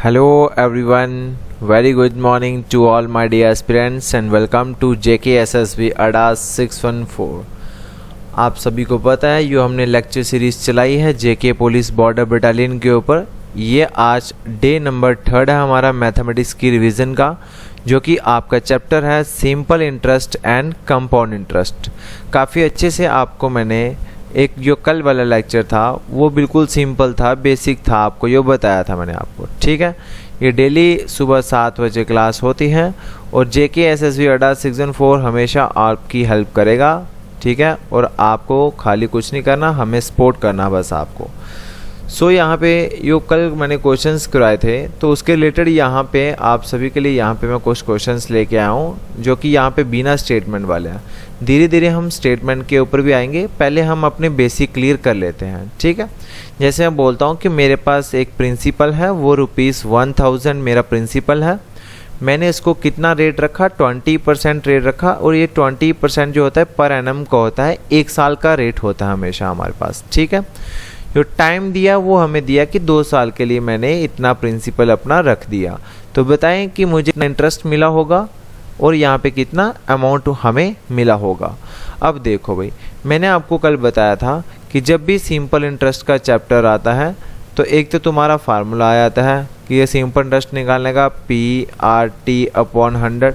Hello everyone, very good morning to all my dear aspirants and welcome to JKSSB ADAS 614। आप सभी को पता है जो हमने लेक्चर सीरीज़ चलाई है जेके पुलिस बॉर्डर बटालियन के ऊपर। ये आज डे नंबर 3 है हमारा मैथमेटिक्स की रिवीजन का, जो कि आपका चैप्टर है simple interest and compound interest. काफ़ी अच्छे से आपको मैंने एक जो कल वाला लेक्चर था वो बिल्कुल सिंपल था, बेसिक था, आपको ये बताया था मैंने आपको। ठीक है, ये डेली सुबह 7 बजे क्लास होती है और JKSSB ADAS 614 हमेशा आपकी हेल्प करेगा। ठीक है, और आपको खाली कुछ नहीं करना, हमें सपोर्ट करना बस आपको। यहाँ पे यो कल मैंने क्वेश्चंस कराए थे तो उसके रिलेटेड यहाँ पे आप सभी के लिए यहाँ पे मैं कुछ क्वेश्चंस लेके आया हूँ जो कि यहाँ पे बिना स्टेटमेंट वाले हैं। धीरे धीरे हम स्टेटमेंट के ऊपर भी आएंगे, पहले हम अपने बेसिक क्लियर कर लेते हैं। ठीक है, जैसे मैं बोलता हूँ कि मेरे पास एक प्रिंसिपल है, वो ₹1000 मेरा प्रिंसिपल है। मैंने इसको कितना रेट रखा, 20% रेट रखा, और ये 20% जो होता है पर एनम का होता है, 1 साल का रेट होता है हमेशा हमारे पास। ठीक है, जो टाइम दिया वो हमें दिया कि 2 साल के लिए मैंने इतना प्रिंसिपल अपना रख दिया। तो बताएं कि मुझे कितना इंटरेस्ट मिला होगा और यहाँ पे कितना अमाउंट हमें मिला होगा। अब देखो भाई, मैंने आपको कल बताया था कि जब भी सिंपल इंटरेस्ट का चैप्टर आता है तो एक तो तुम्हारा फार्मूला आ जाता है कि ये सिंपल इंटरेस्ट निकालने का PRT/100।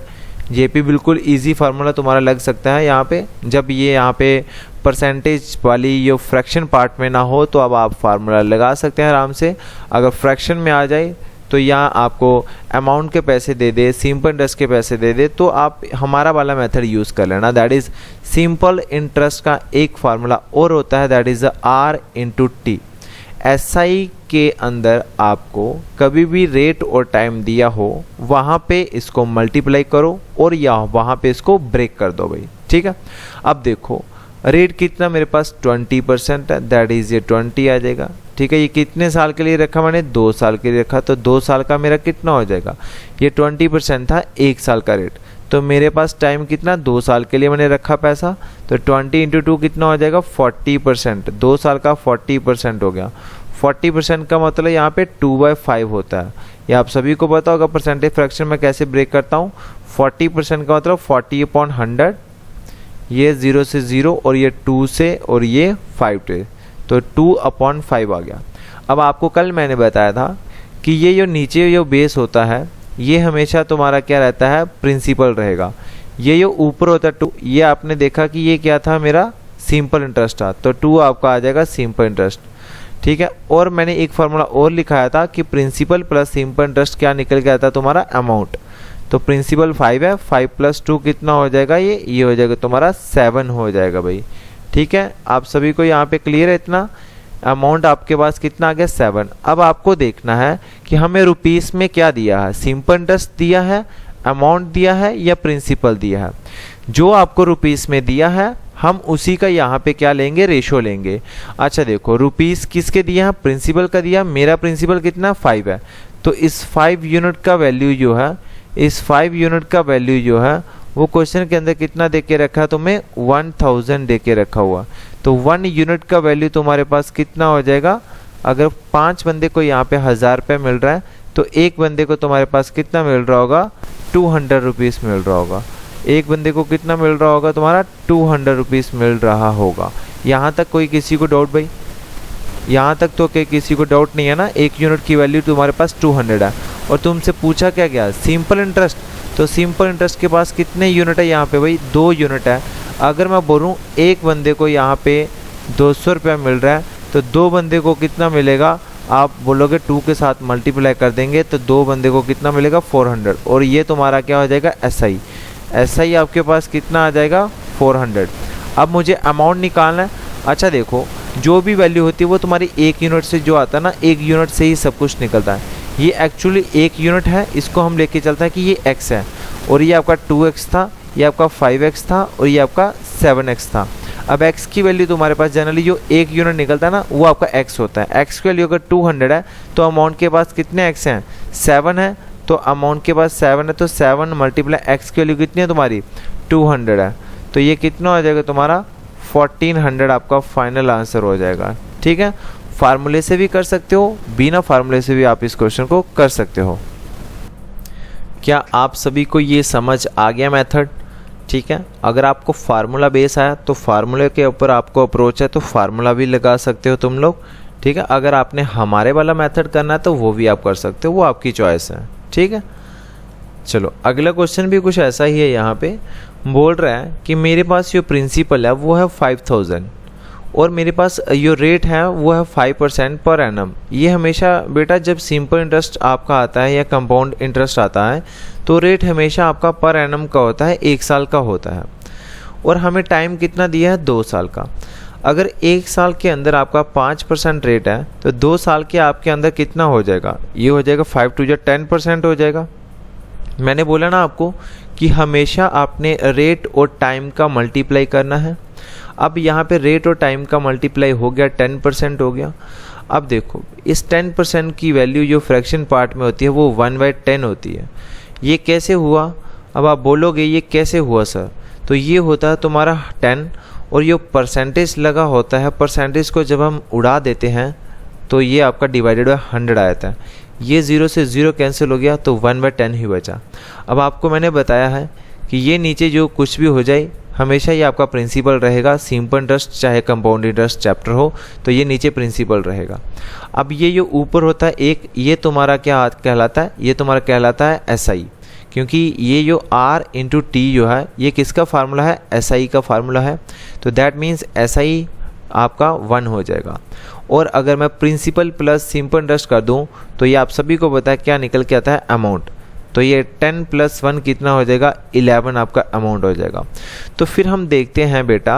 ये भी बिल्कुल इजी फार्मूला तुम्हारा लग सकता है यहाँ पे। जब ये यहाँ पे परसेंटेज वाली ये फ्रैक्शन पार्ट में ना हो तो अब आप फार्मूला लगा सकते हैं आराम से। अगर फ्रैक्शन में आ जाए तो यहाँ आपको अमाउंट के पैसे दे दे, सिंपल इंटरेस्ट के पैसे दे दे, तो आप हमारा वाला मेथड यूज़ कर लेना। दैट इज़ सिंपल इंटरेस्ट का एक फार्मूला और होता है, दैट इज़ R/T। SI के अंदर आपको कभी भी रेट और टाइम दिया हो वहाँ पे इसको मल्टीप्लाई करो और या वहाँ पे इसको ब्रेक कर दो भाई। ठीक है, अब देखो रेट कितना मेरे पास 20% है, दैट इज़ ये 20 आ जाएगा। ठीक है, ये कितने साल के लिए रखा मैंने, 2 साल के लिए रखा, तो 2 साल का मेरा कितना हो जाएगा, ये 20% था 1 साल का रेट, तो मेरे पास टाइम कितना, 2 साल के लिए मैंने रखा पैसा, तो 20 × 2 कितना हो जाएगा 40%। 2 साल का 40% हो गया। 40% का मतलब यहाँ पे 2/5 होता है। ये आप सभी को पता होगा परसेंटेज फ्रैक्शन में कैसे ब्रेक करता हूँ। 40% का मतलब 40/100, ये 0 से 0 और ये 2 से और ये 5 से, तो 2/5 आ गया। अब आपको कल मैंने बताया था कि ये जो नीचे जो बेस होता है ये हमेशा तुम्हारा क्या रहता है, प्रिंसिपल रहेगा। ये जो ऊपर होता है 2, ये आपने देखा कि ये क्या था मेरा सिंपल इंटरेस्ट था, तो 2 आपका आ जाएगा सिंपल इंटरेस्ट। ठीक है, और मैंने एक फार्मूला और लिखाया था कि प्रिंसिपल प्लस सिंपल इंटरेस्ट क्या निकल के आता है तुम्हारा अमाउंट। तो प्रिंसिपल 5 है, 5 + 2 कितना हो जाएगा, ये हो जाएगा तुम्हारा 7 हो जाएगा भाई। ठीक है, आप सभी को यहाँ पे क्लियर है इतना। अमाउंट आपके पास कितना आ गया 7। अब आपको देखना है कि हमें रुपीस में क्या दिया है, सिंपल इंटरेस्ट दिया है, अमाउंट दिया है या प्रिंसिपल दिया है। जो आपको रुपीस में दिया है हम उसी का यहाँ पे क्या लेंगे, रेशो लेंगे। अच्छा देखो, रुपीस किसके दिया है, प्रिंसिपल का दिया। मेरा प्रिंसिपल कितना 5 है, तो इस 5 यूनिट का वैल्यू जो है, इस 5 यूनिट का वैल्यू जो है वो क्वेश्चन के अंदर कितना दे के रखा है तुम्हें, 1000 दे के रखा हुआ। तो 1 यूनिट का वैल्यू तुम्हारे पास कितना हो जाएगा। अगर 5 बंदे को यहाँ पे 1000 रुपये मिल रहा है तो एक बंदे को तुम्हारे पास कितना मिल रहा होगा, 200 रुपीज़ मिल रहा होगा। एक बंदे को कितना मिल रहा होगा तुम्हारा, 200 रुपीज़ मिल रहा होगा। यहाँ तक कोई किसी को डाउट भाई, यहाँ तक तो किसी को डाउट नहीं है ना। 1 यूनिट की वैल्यू तुम्हारे पास 200 है और तुमसे पूछा क्या गया, सिंपल इंटरेस्ट। तो सिंपल इंटरेस्ट के पास कितने यूनिट है यहाँ पे भाई, 2 यूनिट है। अगर मैं बोलूँ एक बंदे को यहाँ पे 200 रुपया मिल रहा है तो 2 बंदे को कितना मिलेगा, आप बोलोगे 2 के साथ मल्टीप्लाई कर देंगे तो 2 बंदे को कितना मिलेगा 400, और ये तुम्हारा क्या हो जाएगा SI आपके पास कितना आ जाएगा 400। अब मुझे अमाउंट निकालना है। अच्छा देखो, जो भी वैल्यू होती है वो तुम्हारी 1 यूनिट से जो आता है ना, 1 यूनिट से ही सब कुछ निकलता है। ये एक्चुअली 1 यूनिट है, इसको हम लेके चलते हैं कि ये x है, और ये आपका 2x था, ये आपका 5x था, और ये आपका 7x था। अब x की वैल्यू तुम्हारे पास जनरली जो 1 यूनिट निकलता है ना वो आपका x होता है। x की वैल्यू अगर 200 है तो अमाउंट के पास कितने x हैं, 7 है, तो अमाउंट के पास 7 है, तो 7 × x की वैल्यू कितनी है तुम्हारी 200 है, तो ये कितना हो जाएगा तुम्हारा 1400 आपका फाइनल आंसर हो जाएगा। ठीक है, फार्मूले से भी कर सकते हो, बिना फार्मूले से भी आप इस क्वेश्चन को कर सकते हो। क्या आप सभी को ये समझ आ गया मेथड? ठीक है, अगर आपको फार्मूला बेस आया तो फार्मूले के ऊपर आपको अप्रोच है तो फार्मूला भी लगा सकते हो तुम लोग। ठीक है, अगर आपने हमारे वाला मेथड करना है तो वो भी आप कर सकते हो, वो आपकी चॉइस है। ठीक है, चलो अगला क्वेश्चन भी कुछ ऐसा ही है। यहाँ पे बोल रहा है कि मेरे पास जो प्रिंसिपल है वो है 5000 और मेरे पास जो रेट है वो है 5% पर एनम। ये हमेशा बेटा जब सिंपल इंटरेस्ट आपका आता है या कंपाउंड इंटरेस्ट आता है तो रेट हमेशा आपका पर एनम का होता है, 1 साल का होता है। और हमें टाइम कितना दिया है? 2 साल का। अगर 1 साल के अंदर आपका 5% रेट है तो 2 साल के आपके अंदर कितना हो जाएगा? ये हो जाएगा 5 टू 10% हो जाएगा। मैंने बोला ना आपको कि हमेशा आपने रेट और टाइम का मल्टीप्लाई करना है। अब यहाँ पे रेट और टाइम का मल्टीप्लाई हो गया, 10% हो गया। अब देखो इस 10% की वैल्यू जो फ्रैक्शन पार्ट में होती है वो 1/10 होती है। ये कैसे हुआ? अब आप बोलोगे ये कैसे हुआ सर? तो ये होता है तुम्हारा 10 और ये परसेंटेज लगा होता है, परसेंटेज को जब हम उड़ा देते हैं तो ये आपका डिवाइडेड बाय 100 आ जाता है। ये 0 से 0 कैंसिल हो गया तो 1/10 ही बचा। अब आपको मैंने बताया है कि ये नीचे जो कुछ भी हो जाए हमेशा ये आपका प्रिंसिपल रहेगा। सिंपल इंटरेस्ट चाहे कंपाउंड इंटरेस्ट चैप्टर हो तो ये नीचे प्रिंसिपल रहेगा। अब ये जो ऊपर होता है एक, ये तुम्हारा क्या कहलाता है? ये तुम्हारा कहलाता है SI, क्योंकि ये जो R इंटू टी जो है ये किसका फार्मूला है? SI का फार्मूला है। तो दैट मीन्स SI आपका 1 हो जाएगा। और अगर मैं प्रिंसिपल प्लस सिंपल इंटरेस्ट कर दूं तो ये आप सभी को पता है क्या निकल के आता है? अमाउंट। तो ये 10 + 1 कितना हो जाएगा? 11 आपका अमाउंट हो जाएगा। तो फिर हम देखते हैं बेटा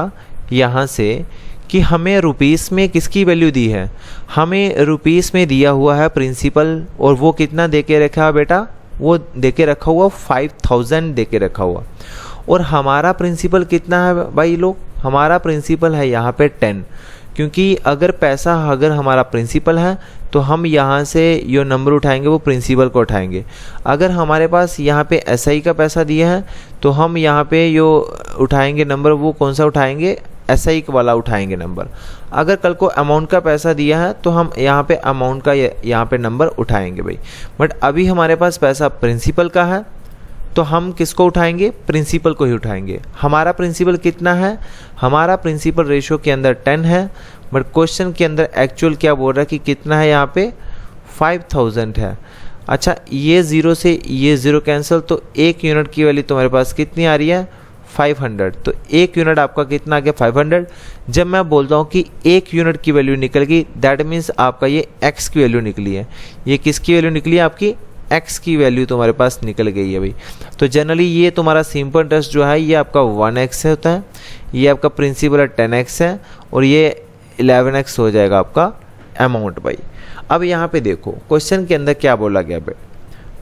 यहाँ से कि हमें रुपीस में किसकी वैल्यू दी है? हमें रुपीस में दिया हुआ है प्रिंसिपल, और वो कितना दे के रखा है बेटा? वो दे के रखा हुआ 5000 दे के रखा हुआ। और हमारा प्रिंसिपल कितना है भाई लोग? हमारा प्रिंसिपल है यहाँ पे 10, क्योंकि अगर हमारा प्रिंसिपल है तो हम यहाँ से जो नंबर उठाएंगे वो प्रिंसिपल को उठाएंगे। अगर हमारे पास यहाँ पे SI का पैसा दिया है तो हम यहाँ पे जो उठाएंगे नंबर वो कौन सा उठाएंगे? SI वाला उठाएंगे नंबर। अगर कल को अमाउंट का पैसा दिया है तो हम यहाँ पे अमाउंट का यहाँ पे नंबर उठाएंगे भाई। बट अभी हमारे पास पैसा प्रिंसिपल का है तो हम किसको उठाएंगे? प्रिंसिपल को ही उठाएंगे। हमारा प्रिंसिपल कितना है? हमारा प्रिंसिपल रेशो के अंदर 10 है, बट क्वेश्चन के अंदर एक्चुअल क्या बोल रहा है कि कितना है? यहाँ पे 5000 है। अच्छा, ये 0 से ये 0 कैंसिल, तो 1 यूनिट की वैल्यू तुम्हारे पास कितनी आ रही है? 500। तो 1 यूनिट आपका कितना आ गया? 500। जब मैं बोलता हूँ कि 1 यूनिट की वैल्यू निकल गई, दैट मीन्स आपका ये x की वैल्यू निकली है। ये किसकी वैल्यू निकली है? आपकी x की वैल्यू तुम्हारे पास निकल गई है भाई। तो जनरली ये तुम्हारा सिंपल इंटरेस्ट जो है ये आपका 1x होता है, ये आपका प्रिंसिपल 10x है और ये 11x हो जाएगा आपका अमाउंट भाई। अब यहाँ पे देखो क्वेश्चन के अंदर क्या बोला गया भाई,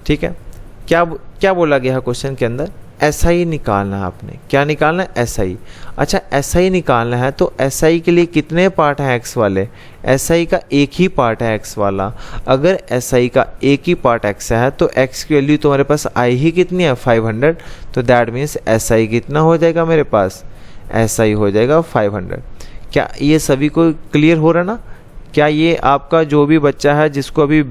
ठीक है, क्या बोला गया है क्वेश्चन के अंदर? SI निकालना है आपने। क्या निकालना है? SI। अच्छा, SI निकालना है तो SI के लिए कितने पार्ट हैं x वाले? SI का एक ही पार्ट है x वाला। अगर SI का एक ही पार्ट x है तो x की वैल्यू तुम्हारे पास आई ही कितनी है? 500। तो दैट मीन्स SI कितना हो जाएगा मेरे पास? SI हो जाएगा 500। क्या ये सभी को क्लियर हो रहा ना? क्या ये आपका जो भी बच्चा है जिसको अभी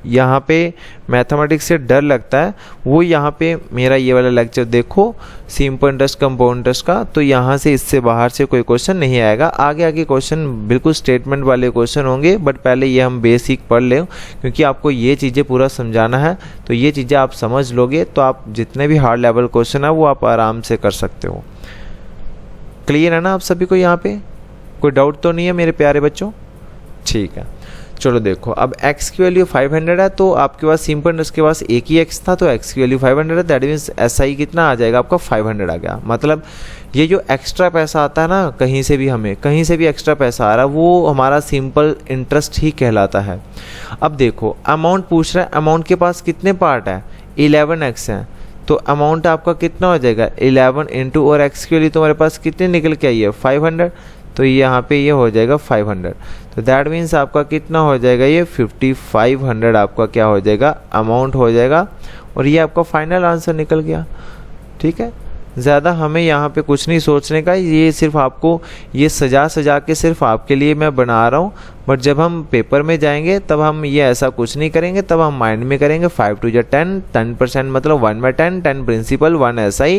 यहाँ पे मैथमेटिक्स से डर लगता है वो यहाँ पे मेरा ये वाला लेक्चर देखो सिंपल इंटरेस्ट कंपाउंड इंटरेस्ट का, तो यहाँ से इससे बाहर से कोई क्वेश्चन नहीं आएगा। आगे क्वेश्चन बिल्कुल स्टेटमेंट वाले क्वेश्चन होंगे, बट पहले ये हम बेसिक पढ़ लें क्योंकि आपको ये चीज़ें पूरा समझाना है। तो ये चीज़ें आप समझ लोगे तो आप जितने भी हार्ड लेवल क्वेश्चन है वो आप आराम से कर सकते हो। क्लियर है ना आप सभी को? यहाँ पे कोई डाउट तो नहीं है मेरे प्यारे बच्चों? ठीक है, चलो देखो अब x की वैल्यू 500 है तो आपके पास सिंपल इंटरेस्ट के पास एक ही x था तो x की वैल्यू 500 है। दैट मीन्स SI कितना आ जाएगा आपका? 500 आ गया। मतलब ये जो एक्स्ट्रा पैसा आता है ना, कहीं से भी हमें कहीं से भी एक्स्ट्रा पैसा आ रहा है वो हमारा सिंपल इंटरेस्ट ही कहलाता है। अब देखो अमाउंट पूछ रहा है, अमाउंट के पास कितने पार्ट है? 11x है। तो अमाउंट आपका कितना हो जाएगा? 11 इंटू और x की वैल्यू तुम्हारे पास कितने निकल के आई है? 500। तो यहाँ पे ये हो जाएगा 500। तो दैट मीन्स आपका कितना हो जाएगा? ये 5500 आपका क्या हो जाएगा? अमाउंट हो जाएगा। और ये आपका फाइनल आंसर निकल गया। ठीक है, ज़्यादा हमें यहाँ पे कुछ नहीं सोचने का, ये सिर्फ आपको ये सजा सजा के सिर्फ आपके लिए मैं बना रहा हूँ। बट जब हम पेपर में जाएंगे तब हम ये ऐसा कुछ नहीं करेंगे, तब हम माइंड में करेंगे 5 2 10, 10% मतलब 1/10, 10 principal, 1 SI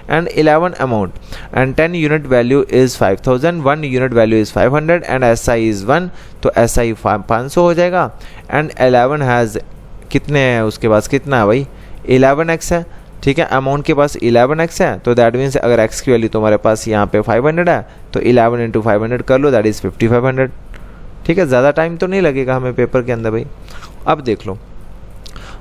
and 11 amount and 10 unit value is 5000, 1 unit value is 500 and SI is 1, तो SI 500 हो जाएगा। एंड 11 हैज़ कितने हैं, उसके पास कितना है भाई 11x है, ठीक है। अमाउंट के पास 11x है, तो दैट मीन्स अगर x की वैल्यू तुम्हारे पास यहाँ पे 500 है तो 11 इंटू 500 कर लो, दैट इज़ 5500, ठीक है। ज़्यादा टाइम तो नहीं लगेगा हमें पेपर के अंदर भाई। अब देख लो,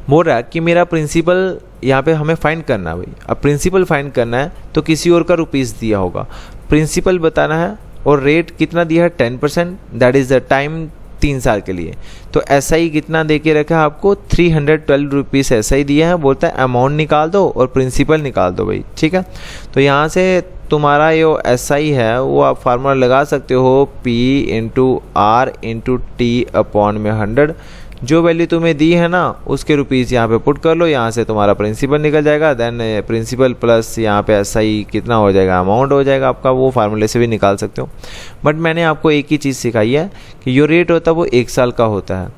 बोल रहा है कि मेरा प्रिंसिपल यहाँ पे हमें फाइंड करना है भाई। अब प्रिंसिपल फाइंड करना है तो किसी और का रुपीज़ दिया होगा, प्रिंसिपल बताना है और रेट कितना दिया है 10%, दैट इज़ द टाइम 3 साल के लिए। तो SI कितना दे के रखा है आपको 312 रुपीज़ SI दिया है, बोलता है अमाउंट निकाल दो और प्रिंसिपल निकाल दो भाई, ठीक है। तो यहाँ से तुम्हारा जो SI है वो आप फार्मूला लगा सकते हो P into R into T upon में 100, जो वैल्यू तुम्हें दी है ना उसके रुपीज़ यहाँ पे पुट कर लो, यहाँ से तुम्हारा प्रिंसिपल निकल जाएगा। देन प्रिंसिपल प्लस यहाँ पे SI कितना हो जाएगा, अमाउंट हो जाएगा आपका, वो फार्मूले से भी निकाल सकते हो। बट मैंने आपको एक ही चीज़ सिखाई है कि जो रेट होता है वो 1 साल का होता है,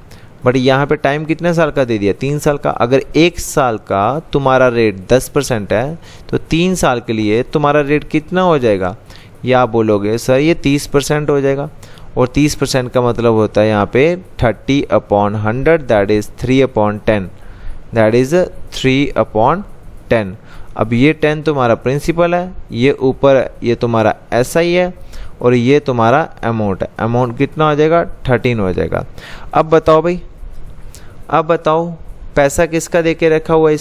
बट यहाँ पे टाइम कितने साल का दे दिया 3 साल का। अगर 1 साल का तुम्हारा रेट 10% है तो 3 साल के लिए तुम्हारा रेट कितना हो जाएगा, या आप बोलोगे सर ये 30% हो जाएगा, और 30% का मतलब होता है यहाँ पे 30/100, दैट इज़ 3/10, दैट इज़ 3/10। अब ये 10 तुम्हारा प्रिंसिपल है, ये ऊपर ये तुम्हारा SI है और ये तुम्हारा अमाउंट है। अमाउंट कितना हो जाएगा 13 हो जाएगा। अब बताओ भाई, अब बताओ पैसा किसका दे के रखा हुआ है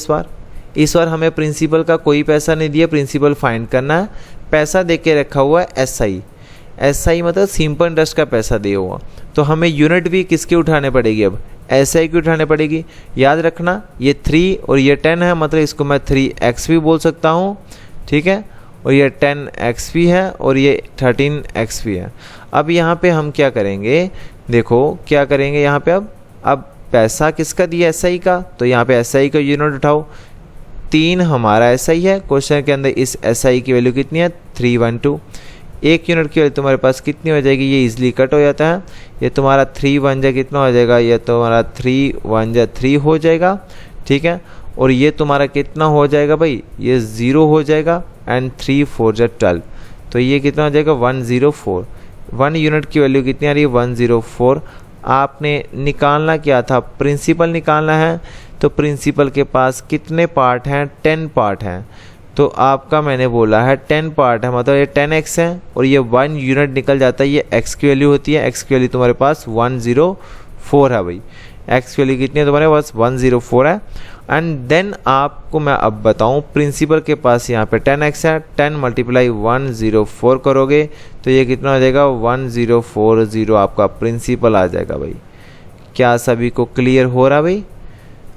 इस बार हमें प्रिंसिपल का कोई पैसा नहीं दिया, प्रिंसिपल फाइंड करना है। पैसा दे के रखा हुआ है SI मतलब सिंपल इंटरेस्ट का पैसा दिया हुआ, तो हमें यूनिट भी किसकी उठाने पड़ेगी, अब SI की उठाने पड़ेगी। याद रखना ये 3 और ये 10 है, मतलब इसको मैं 3x भी बोल सकता हूँ, ठीक है, और ये 10x भी है और ये 13x भी है। अब यहाँ पे हम क्या करेंगे, देखो क्या करेंगे यहाँ पे, अब पैसा किसका दिया SI का, तो यहाँ पे SI का यूनिट उठाओ। 3 हमारा SI है, क्वेश्चन के अंदर इस SI की वैल्यू कितनी है 312। 1 यूनिट की वैल्यू तुम्हारे पास कितनी हो जाएगी, ये इजीली कट हो जाता है, ये तुम्हारा 3 1 जा कितना हो जाएगा, ये तुम्हारा 3 1 जा 3 हो जाएगा, ठीक है। और ये तुम्हारा कितना हो जाएगा भाई, ये 0 हो जाएगा एंड 3 4 जा 12, तो ये कितना हो जाएगा 104। 1 यूनिट की वैल्यू कितनी आ रही है 104। आपने निकालना क्या था, प्रिंसिपल निकालना है, तो प्रिंसिपल के पास कितने पार्ट हैं 10 पार्ट हैं, तो आपका मैंने बोला है 10 पार्ट है, मतलब ये 10x है और ये 1 यूनिट निकल जाता है, ये x की वैल्यू होती है। x की वैल्यू तुम्हारे पास 104 है भाई, x की वैल्यू कितनी है तुम्हारे पास 104 है। एंड देन आपको मैं अब बताऊं, प्रिंसिपल के पास यहाँ पे 10x है, 10 मल्टीप्लाई 104 करोगे तो ये कितना हो जाएगा 1040 आपका प्रिंसिपल आ जाएगा भाई। क्या सभी को क्लियर हो रहा है भाई?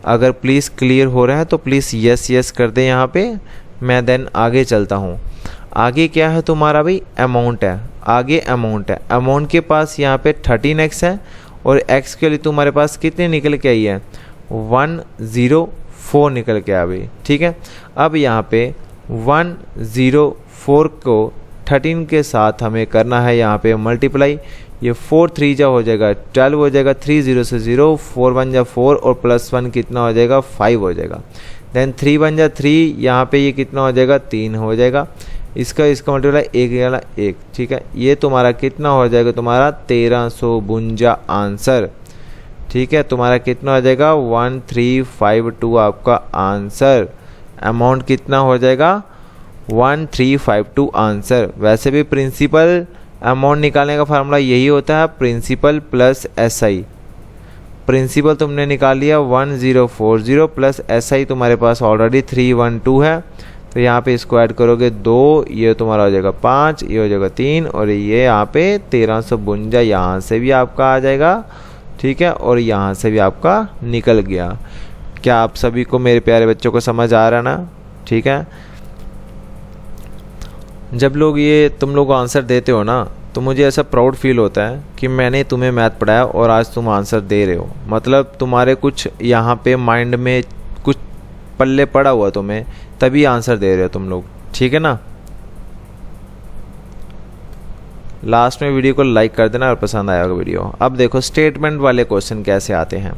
अगर प्लीज़ क्लियर हो रहा है तो प्लीज़ यस यस कर दे यहाँ पे। मैं देन आगे चलता हूँ। आगे क्या है तुम्हारा भाई, अमाउंट है। आगे अमाउंट है, अमाउंट के पास यहाँ पे 13x है और x के लिए तुम्हारे पास कितने निकल के आई है 104 निकल के आ भाई, ठीक है। अब यहाँ पे 104 को 13 के साथ हमें करना है यहाँ पे मल्टीप्लाई। ये 4 3 जा हो जाएगा 12 हो जाएगा, 3 0 से 0, 4 1 जा 4 और प्लस 1 कितना हो जाएगा 5 हो जाएगा। देन 3 1 जा 3, यहाँ पे ये कितना हो जाएगा 3 हो जाएगा। इसका मल्टीप्लाई 1 वाला 1, ठीक है। ये तुम्हारा कितना हो जाएगा तुम्हारा 1352 आंसर, ठीक है। तुम्हारा कितना हो जाएगा 1352 आपका आंसर। अमाउंट कितना हो जाएगा 1352 आंसर। वैसे भी प्रिंसिपल अमाउंट निकालने का फार्मूला यही होता है, प्रिंसिपल प्लस SI। प्रिंसिपल तुमने निकाल लिया 1040 प्लस SI तुम्हारे पास ऑलरेडी 312 है, तो यहाँ पे इसको ऐड करोगे 2, ये तुम्हारा हो जाएगा 5, ये हो जाएगा 3 और ये यहाँ पे 1352 यहाँ से भी आपका आ जाएगा, ठीक है। और यहाँ से भी आपका निकल गया। क्या आप सभी को मेरे प्यारे बच्चों को समझ आ रहा ना? ठीक है। जब लोग ये तुम लोग आंसर देते हो ना तो मुझे ऐसा प्राउड फील होता है कि मैंने तुम्हें मैथ पढ़ाया और आज तुम आंसर दे रहे हो। मतलब तुम्हारे कुछ यहाँ पे माइंड में कुछ पल्ले पड़ा हुआ तुम्हें, तभी आंसर दे रहे हो तुम लोग, ठीक है ना। लास्ट में वीडियो को लाइक कर देना और पसंद आया होगा वीडियो। अब देखो स्टेटमेंट वाले क्वेश्चन कैसे आते हैं।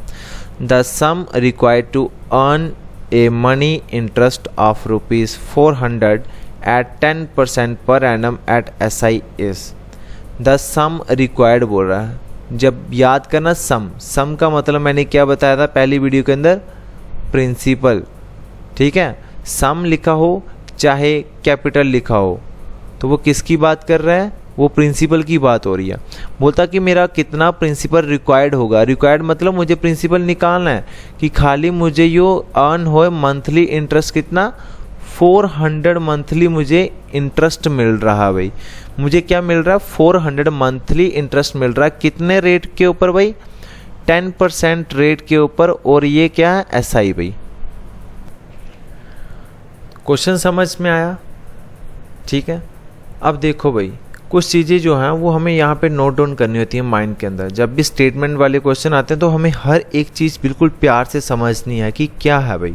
The sum required to earn a money interest of ₹400 at 10% per annum at SI is. The sum required बोल रहा है। जब याद करना सम का मतलब मैंने क्या बताया था पहली वीडियो के अंदर, प्रिंसिपल। ठीक है, सम लिखा हो चाहे कैपिटल लिखा हो तो वो किसकी बात कर रहा है, वो प्रिंसिपल की बात हो रही है। बोलता कि मेरा कितना प्रिंसिपल रिक्वायर्ड होगा। रिक्वायर्ड मतलब मुझे प्रिंसिपल निकालना है कि खाली मुझे यो अर्न हो मंथली इंटरेस्ट कितना 400 मंथली मुझे इंटरेस्ट मिल रहा है भाई। मुझे क्या मिल रहा है 400 मंथली इंटरेस्ट मिल रहा है। कितने रेट के ऊपर भाई, 10% रेट के ऊपर। और ये क्या है SI भाई। क्वेश्चन समझ में आया? ठीक है। अब देखो भाई कुछ चीज़ें जो हैं वो हमें यहाँ पे नोट डाउन करनी होती है माइंड के अंदर। जब भी स्टेटमेंट वाले क्वेश्चन आते हैं तो हमें हर एक चीज़ बिल्कुल प्यार से समझनी है कि क्या है भाई।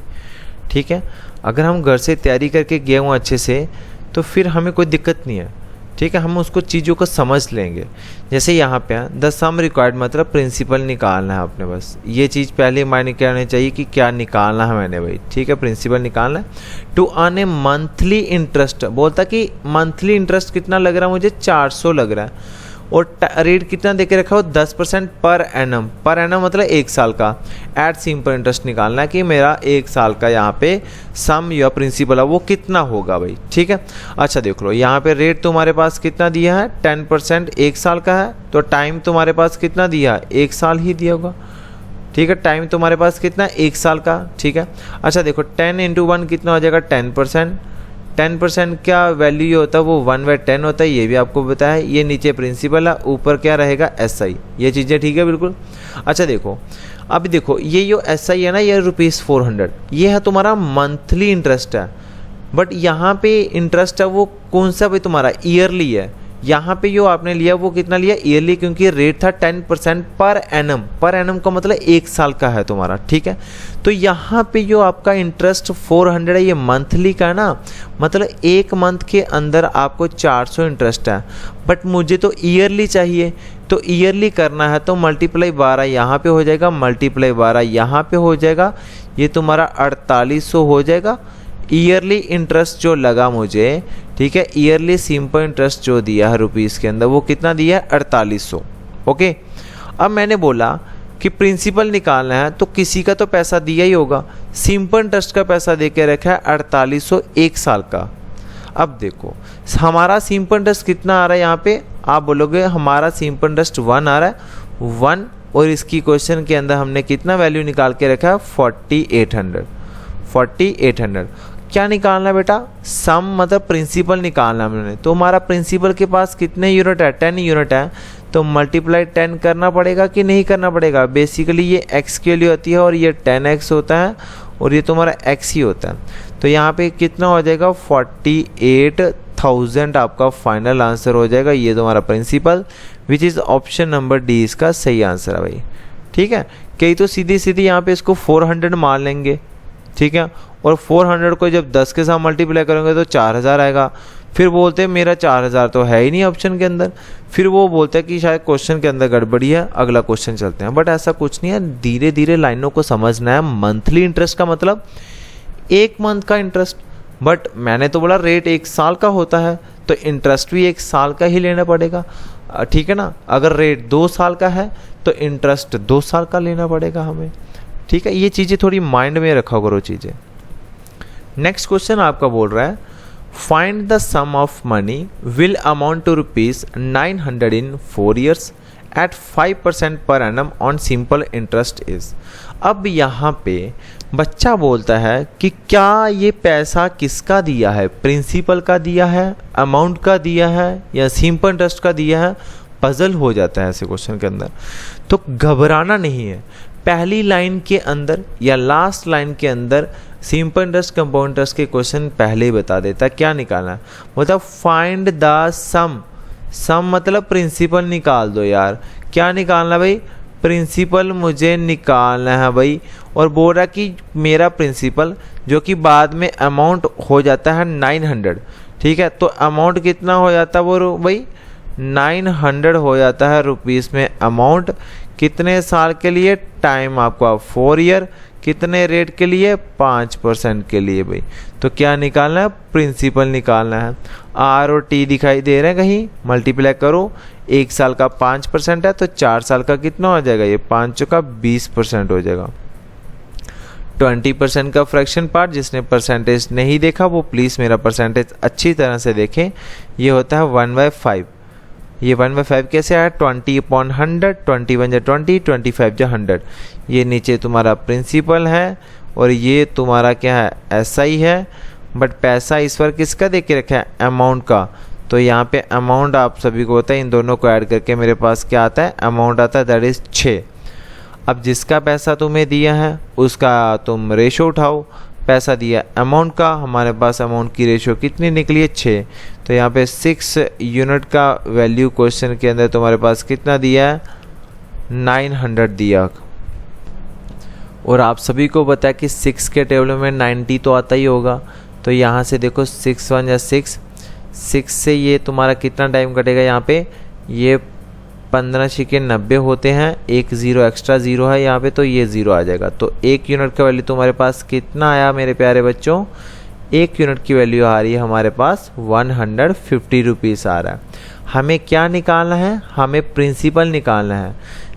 ठीक है, अगर हम घर से तैयारी करके गए हों अच्छे से तो फिर हमें कोई दिक्कत नहीं है। ठीक है, हम उसको चीज़ों को समझ लेंगे। जैसे यहाँ पे द सम रिक्वायर्ड मतलब प्रिंसिपल निकालना है अपने, बस ये चीज़ पहले मायने क्या होनी चाहिए कि क्या निकालना है मैंने भाई। ठीक है, प्रिंसिपल निकालना है। To earn a monthly interest, बोलता कि मंथली इंटरेस्ट कितना लग रहा है मुझे 400 लग रहा है। और रेट कितना देके रखा हो 10% पर एनम। पर एनम मतलब 1 साल का। एट सिंपल इंटरेस्ट निकालना है कि मेरा 1 साल का यहाँ पे सम या प्रिंसिपल है वो कितना होगा भाई। ठीक है, अच्छा देख लो यहाँ पे रेट तुम्हारे पास कितना दिया है 10% 1 साल का है। तो टाइम तुम्हारे पास कितना दिया है 1 साल ही दिया होगा। ठीक है, टाइम तुम्हारे पास कितना 1 साल का। ठीक है, अच्छा देखो 10 × 1 कितना हो जाएगा 10%। 10% क्या वैल्यू होता है वो 1/10 होता है, ये भी आपको बताया है। ये नीचे प्रिंसिपल है, ऊपर क्या रहेगा SI। ये चीज़ें ठीक है बिल्कुल। अच्छा देखो अब देखो ये जो SI है ना ये ₹400 ये है तुम्हारा मंथली इंटरेस्ट है। बट यहाँ पे इंटरेस्ट है वो कौन सा भाई तुम्हारा ईयरली है। यहाँ पे जो आपने लिया वो कितना लिया ईयरली, क्योंकि रेट था 10% पर एनम। पर एनम का मतलब 1 साल का है तुम्हारा। ठीक है, तो यहाँ पे जो आपका इंटरेस्ट 400 है ये मंथली का है ना, मतलब 1 मंथ के अंदर आपको 400 इंटरेस्ट है। बट मुझे तो ईयरली चाहिए, तो ईयरली करना है तो मल्टीप्लाई 12 यहाँ पे हो जाएगा, मल्टीप्लाई 12 यहाँ पे हो जाएगा, ये तुम्हारा 4800 हो जाएगा। ईयरली इंटरेस्ट जो लगा मुझे, ठीक है, ईयरली सिंपल इंटरेस्ट जो दिया है रुपीज़ के अंदर वो कितना दिया है 4800। ओके, अब मैंने बोला कि प्रिंसिपल निकालना है तो किसी का तो पैसा दिया ही होगा। सिंपल इंटरेस्ट का पैसा दे के रखा है 4800 1 साल का। अब देखो हमारा सिंपल इंटरेस्ट कितना आ रहा है यहाँ पे, आप बोलोगे हमारा सिंपल इंटरेस्ट 1 आ रहा है 1, और इसकी क्वेश्चन के अंदर हमने कितना वैल्यू निकाल के रखा है 4800। क्या निकालना है बेटा, सम मतलब प्रिंसिपल निकालना है हमने। तो हमारा प्रिंसिपल के पास कितने यूनिट है 10 यूनिट है, तो मल्टीप्लाई 10 करना पड़ेगा कि नहीं करना पड़ेगा। बेसिकली ये x के लिए होती है और ये 10x होता है और ये तुम्हारा x ही होता है। तो यहाँ पे कितना हो जाएगा 48,000 आपका फाइनल आंसर हो जाएगा। ये तुम्हारा principal which is option number D इसका सही आंसर है भाई। ठीक है, कई तो सीधी सीधी यहाँ पे इसको 400 मान लेंगे। ठीक है, और 400 को जब 10 के साथ मल्टीप्लाई करेंगे तो 4000 आएगा। फिर बोलते हैं मेरा 4000 तो है ही नहीं ऑप्शन के अंदर। फिर वो बोलते हैं कि शायद क्वेश्चन के अंदर गड़बड़ी है, अगला क्वेश्चन चलते हैं। बट ऐसा कुछ नहीं है, धीरे धीरे लाइनों को समझना है। मंथली इंटरेस्ट का मतलब 1 मंथ का इंटरेस्ट, बट मैंने तो बोला रेट 1 साल का होता है तो इंटरेस्ट भी 1 साल का ही लेना पड़ेगा। ठीक है ना, अगर रेट 2 साल का है तो इंटरेस्ट 2 साल का लेना पड़ेगा हमें। ठीक है, ये चीज़ें थोड़ी माइंड में रखा करो चीज़ें। नेक्स्ट क्वेश्चन आपका बोल रहा है find the sum of money will amount to ₹900 in 4 years at 5% per annum on simple interest is. अब यहाँ पे बच्चा बोलता है कि क्या ये पैसा किसका दिया है, प्रिंसिपल का दिया है, अमाउंट का दिया है या सिंपल इंटरेस्ट का दिया है। पजल हो जाता है ऐसे क्वेश्चन के अंदर, तो घबराना नहीं है। पहली लाइन के अंदर या लास्ट लाइन के अंदर सिंपल इंटरेस्ट कंपाउंड इंटरेस्ट के क्वेश्चन पहले ही बता देता क्या निकालना है। मतलब फाइंड द सम, सम मतलब प्रिंसिपल निकाल दो यार। क्या निकालना भाई प्रिंसिपल मुझे निकालना है भाई, और बोल रहा कि मेरा प्रिंसिपल जो कि बाद में अमाउंट हो जाता है 900, ठीक है। तो अमाउंट कितना हो जाता है वो भाई 900 हो जाता है रुपीस में अमाउंट। कितने साल के लिए? टाइम आपका 4 ईयर। कितने रेट के लिए? 5% के लिए भाई। तो क्या निकालना है? प्रिंसिपल निकालना है। आर और टी दिखाई दे रहे हैं कहीं, मल्टीप्लाई करो। 1 साल का 5% है तो 4 साल का कितना हो जाएगा? ये 5 का 20% हो जाएगा। 20% का फ्रैक्शन पार्ट, जिसने परसेंटेज नहीं देखा वो प्लीज़ मेरा परसेंटेज अच्छी तरह से देखें। ये होता है 1/5। ये 1/5 कैसे आया? 20/100, 21 जा 20, 25 जा 100। ये नीचे तुम्हारा प्रिंसिपल है और ये तुम्हारा क्या है? SI है। बट पैसा इस बार किसका दे के रखा है? अमाउंट का। तो यहाँ पे अमाउंट आप सभी को होता है, इन दोनों को ऐड करके मेरे पास क्या आता है? अमाउंट आता है, दैट इज़ 6। अब जिसका पैसा तुम्हें दिया है उसका तुम रेशो उठाओ। पैसा दिया अमाउंट का, हमारे पास अमाउंट की रेशो कितनी निकली है? 6। तो यहाँ पे 6 यूनिट का वैल्यू क्वेश्चन के अंदर तुम्हारे पास कितना दिया है? 900 दिया। और आप सभी को पता है कि 6 के टेबल में 90 तो आता ही होगा। तो यहाँ से देखो 6 1 या 6 से ये तुम्हारा कितना टाइम कटेगा? यहाँ पे ये 15 छिके 90 होते हैं, एक ज़ीरो एक्स्ट्रा ज़ीरो है यहाँ पे, तो ये ज़ीरो आ जाएगा। तो 1 यूनिट का वैल्यू तुम्हारे पास कितना आया मेरे प्यारे बच्चों? 1 यूनिट की वैल्यू आ रही है हमारे पास 150 रुपीज़ आ रहा है। हमें क्या निकालना है? हमें प्रिंसिपल निकालना है।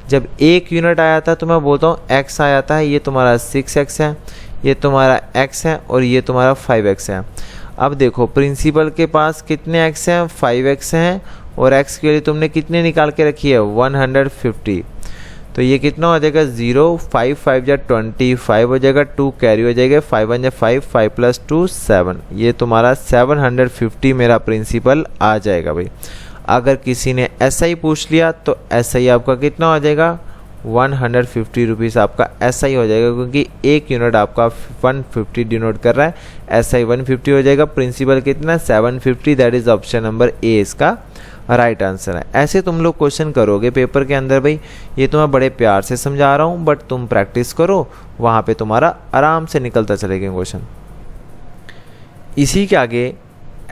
जब 1 यूनिट आया था तो मैं बोलता हूँ x आया था, ये तुम्हारा 6x है, ये तुम्हारा x है और ये तुम्हारा 5x है। अब देखो प्रिंसिपल के पास कितने x हैं? 5x हैं, और x के लिए तुमने कितने निकाल के रखी है? 150। तो ये कितना हो जाएगा? 0, 5 5 जा 25 हो जाएगा, 2 कैरी हो जाएगा, 5 1 जा 5, 5 + 2 7। ये तुम्हारा 750 मेरा प्रिंसिपल आ जाएगा भाई। अगर किसी ने SI पूछ लिया तो SI आपका कितना हो जाएगा? 150 रुपीज़ आपका SI हो जाएगा, क्योंकि 1 यूनिट आपका 150 डिनोट कर रहा है। SI 150 हो जाएगा। प्रिंसिपल कितना? 750। That is option number A इसका राइट आंसर है। ऐसे तुम लोग क्वेश्चन करोगे पेपर के अंदर भाई। ये तो मैं बड़े प्यार से समझा रहा हूँ, बट तुम प्रैक्टिस करो, वहाँ पे तुम्हारा आराम से निकलता चलेगा क्वेश्चन। इसी के आगे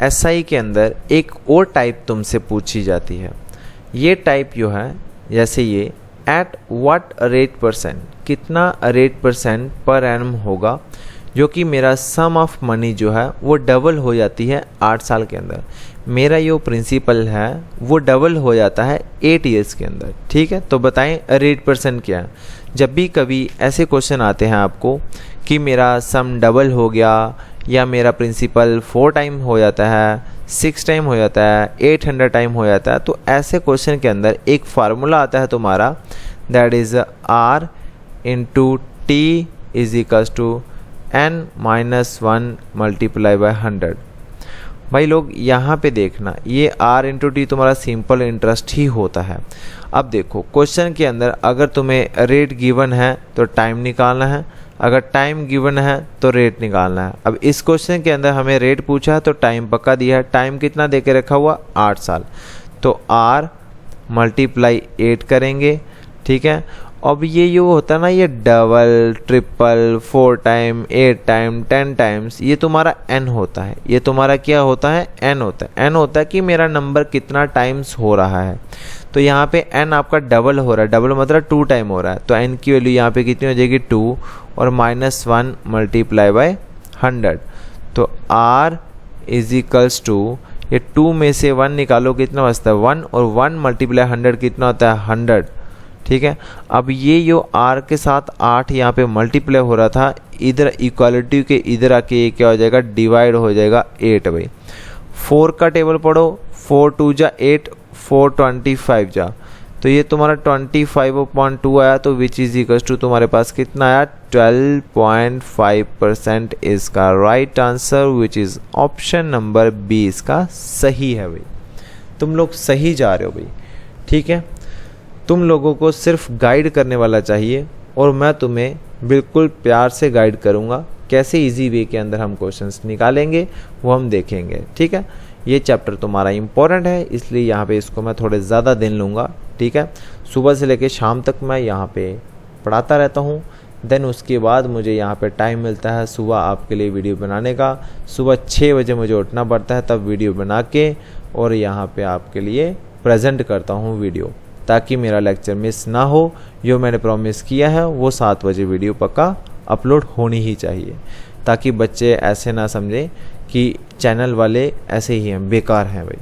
SI के अंदर एक और टाइप तुमसे पूछी जाती है। ये टाइप जो है, जैसे ये एट व्हाट रेट %, कितना रेट % पर एनम होगा, जो कि मेरा सम ऑफ मनी जो है वो डबल हो जाती है 8 साल के अंदर। मेरा जो प्रिंसिपल है वो डबल हो जाता है 8 ईयर्स के अंदर, ठीक है। तो बताएं रेट % क्या है। जब भी कभी ऐसे क्वेश्चन आते हैं आपको कि मेरा सम डबल हो गया, या मेरा प्रिंसिपल 4 टाइम हो जाता है, 6 टाइम हो जाता है, 800 टाइम हो जाता है, तो ऐसे क्वेश्चन के अंदर एक फार्मूला आता है तुम्हारा, that is R × T = n-1 × 100। भाई लोग यहाँ पे देखना, ये R × T तुम्हारा सिंपल इंटरेस्ट ही होता है। अब देखो क्वेश्चन के अंदर अगर तुम्हें रेट गिवन है तो टाइम निकालना है, अगर टाइम गिवन है तो रेट निकालना है। अब इस क्वेश्चन के अंदर हमें रेट पूछा है तो टाइम पक्का दिया है। टाइम कितना दे के रखा हुआ? 8 साल। तो R × 8 करेंगे, ठीक है। अब ये जो होता है ना, ये double, triple, 4 time, 8 time, 10 times, ये तुम्हारा n होता है। ये तुम्हारा क्या होता है? n होता है। n होता है कि मेरा नंबर कितना टाइम्स हो रहा है। तो यहाँ पे n आपका डबल हो रहा है, डबल मतलब 2 टाइम हो रहा है। तो n की वैल्यू यहाँ पे कितनी हो जाएगी? 2 और -1 × 100। तो R = ये 2 में से 1 निकालो, कितना बचता है? 1, और 1 × 100 कितना होता है? 100, ठीक है। अब ये जो R के साथ 8 यहाँ पे मल्टीप्लाई हो रहा था, इधर इक्वालिटी के इधर आके ये क्या हो जाएगा? डिवाइड हो जाएगा 8 भाई। 4 का टेबल पढ़ो, 4 2 जा 8, 4 25 जा, तो ये तुम्हारा 25/2 आया। तो विच इज इक्वल टू तुम्हारे पास कितना आया? 12.5% इसका right answer, which is option number B इसका सही है भाई। तुम लोग सही जा रहे हो भाई, ठीक है। तुम लोगों को सिर्फ गाइड करने वाला चाहिए, और मैं तुम्हें बिल्कुल प्यार से गाइड करूँगा। कैसे इजी वे के अंदर हम क्वेश्चंस निकालेंगे वो हम देखेंगे, ठीक है। ये चैप्टर तुम्हारा इम्पोर्टेंट है, इसलिए यहाँ पे इसको मैं थोड़े ज़्यादा दिन लूँगा, ठीक है। सुबह से लेकर शाम तक मैं यहाँ पे पढ़ाता रहता हूँ। देन उसके बाद मुझे यहाँ पे टाइम मिलता है सुबह आपके लिए वीडियो बनाने का। सुबह 6 बजे मुझे उठना पड़ता है, तब वीडियो बना के और यहाँ पे आपके लिए प्रेजेंट करता हूँ वीडियो, ताकि मेरा लेक्चर मिस ना हो। जो मैंने प्रॉमिस किया है वो 7 बजे वीडियो पक्का अपलोड होनी ही चाहिए, ताकि बच्चे ऐसे ना समझें कि चैनल वाले ऐसे ही हैं, बेकार हैं भाई।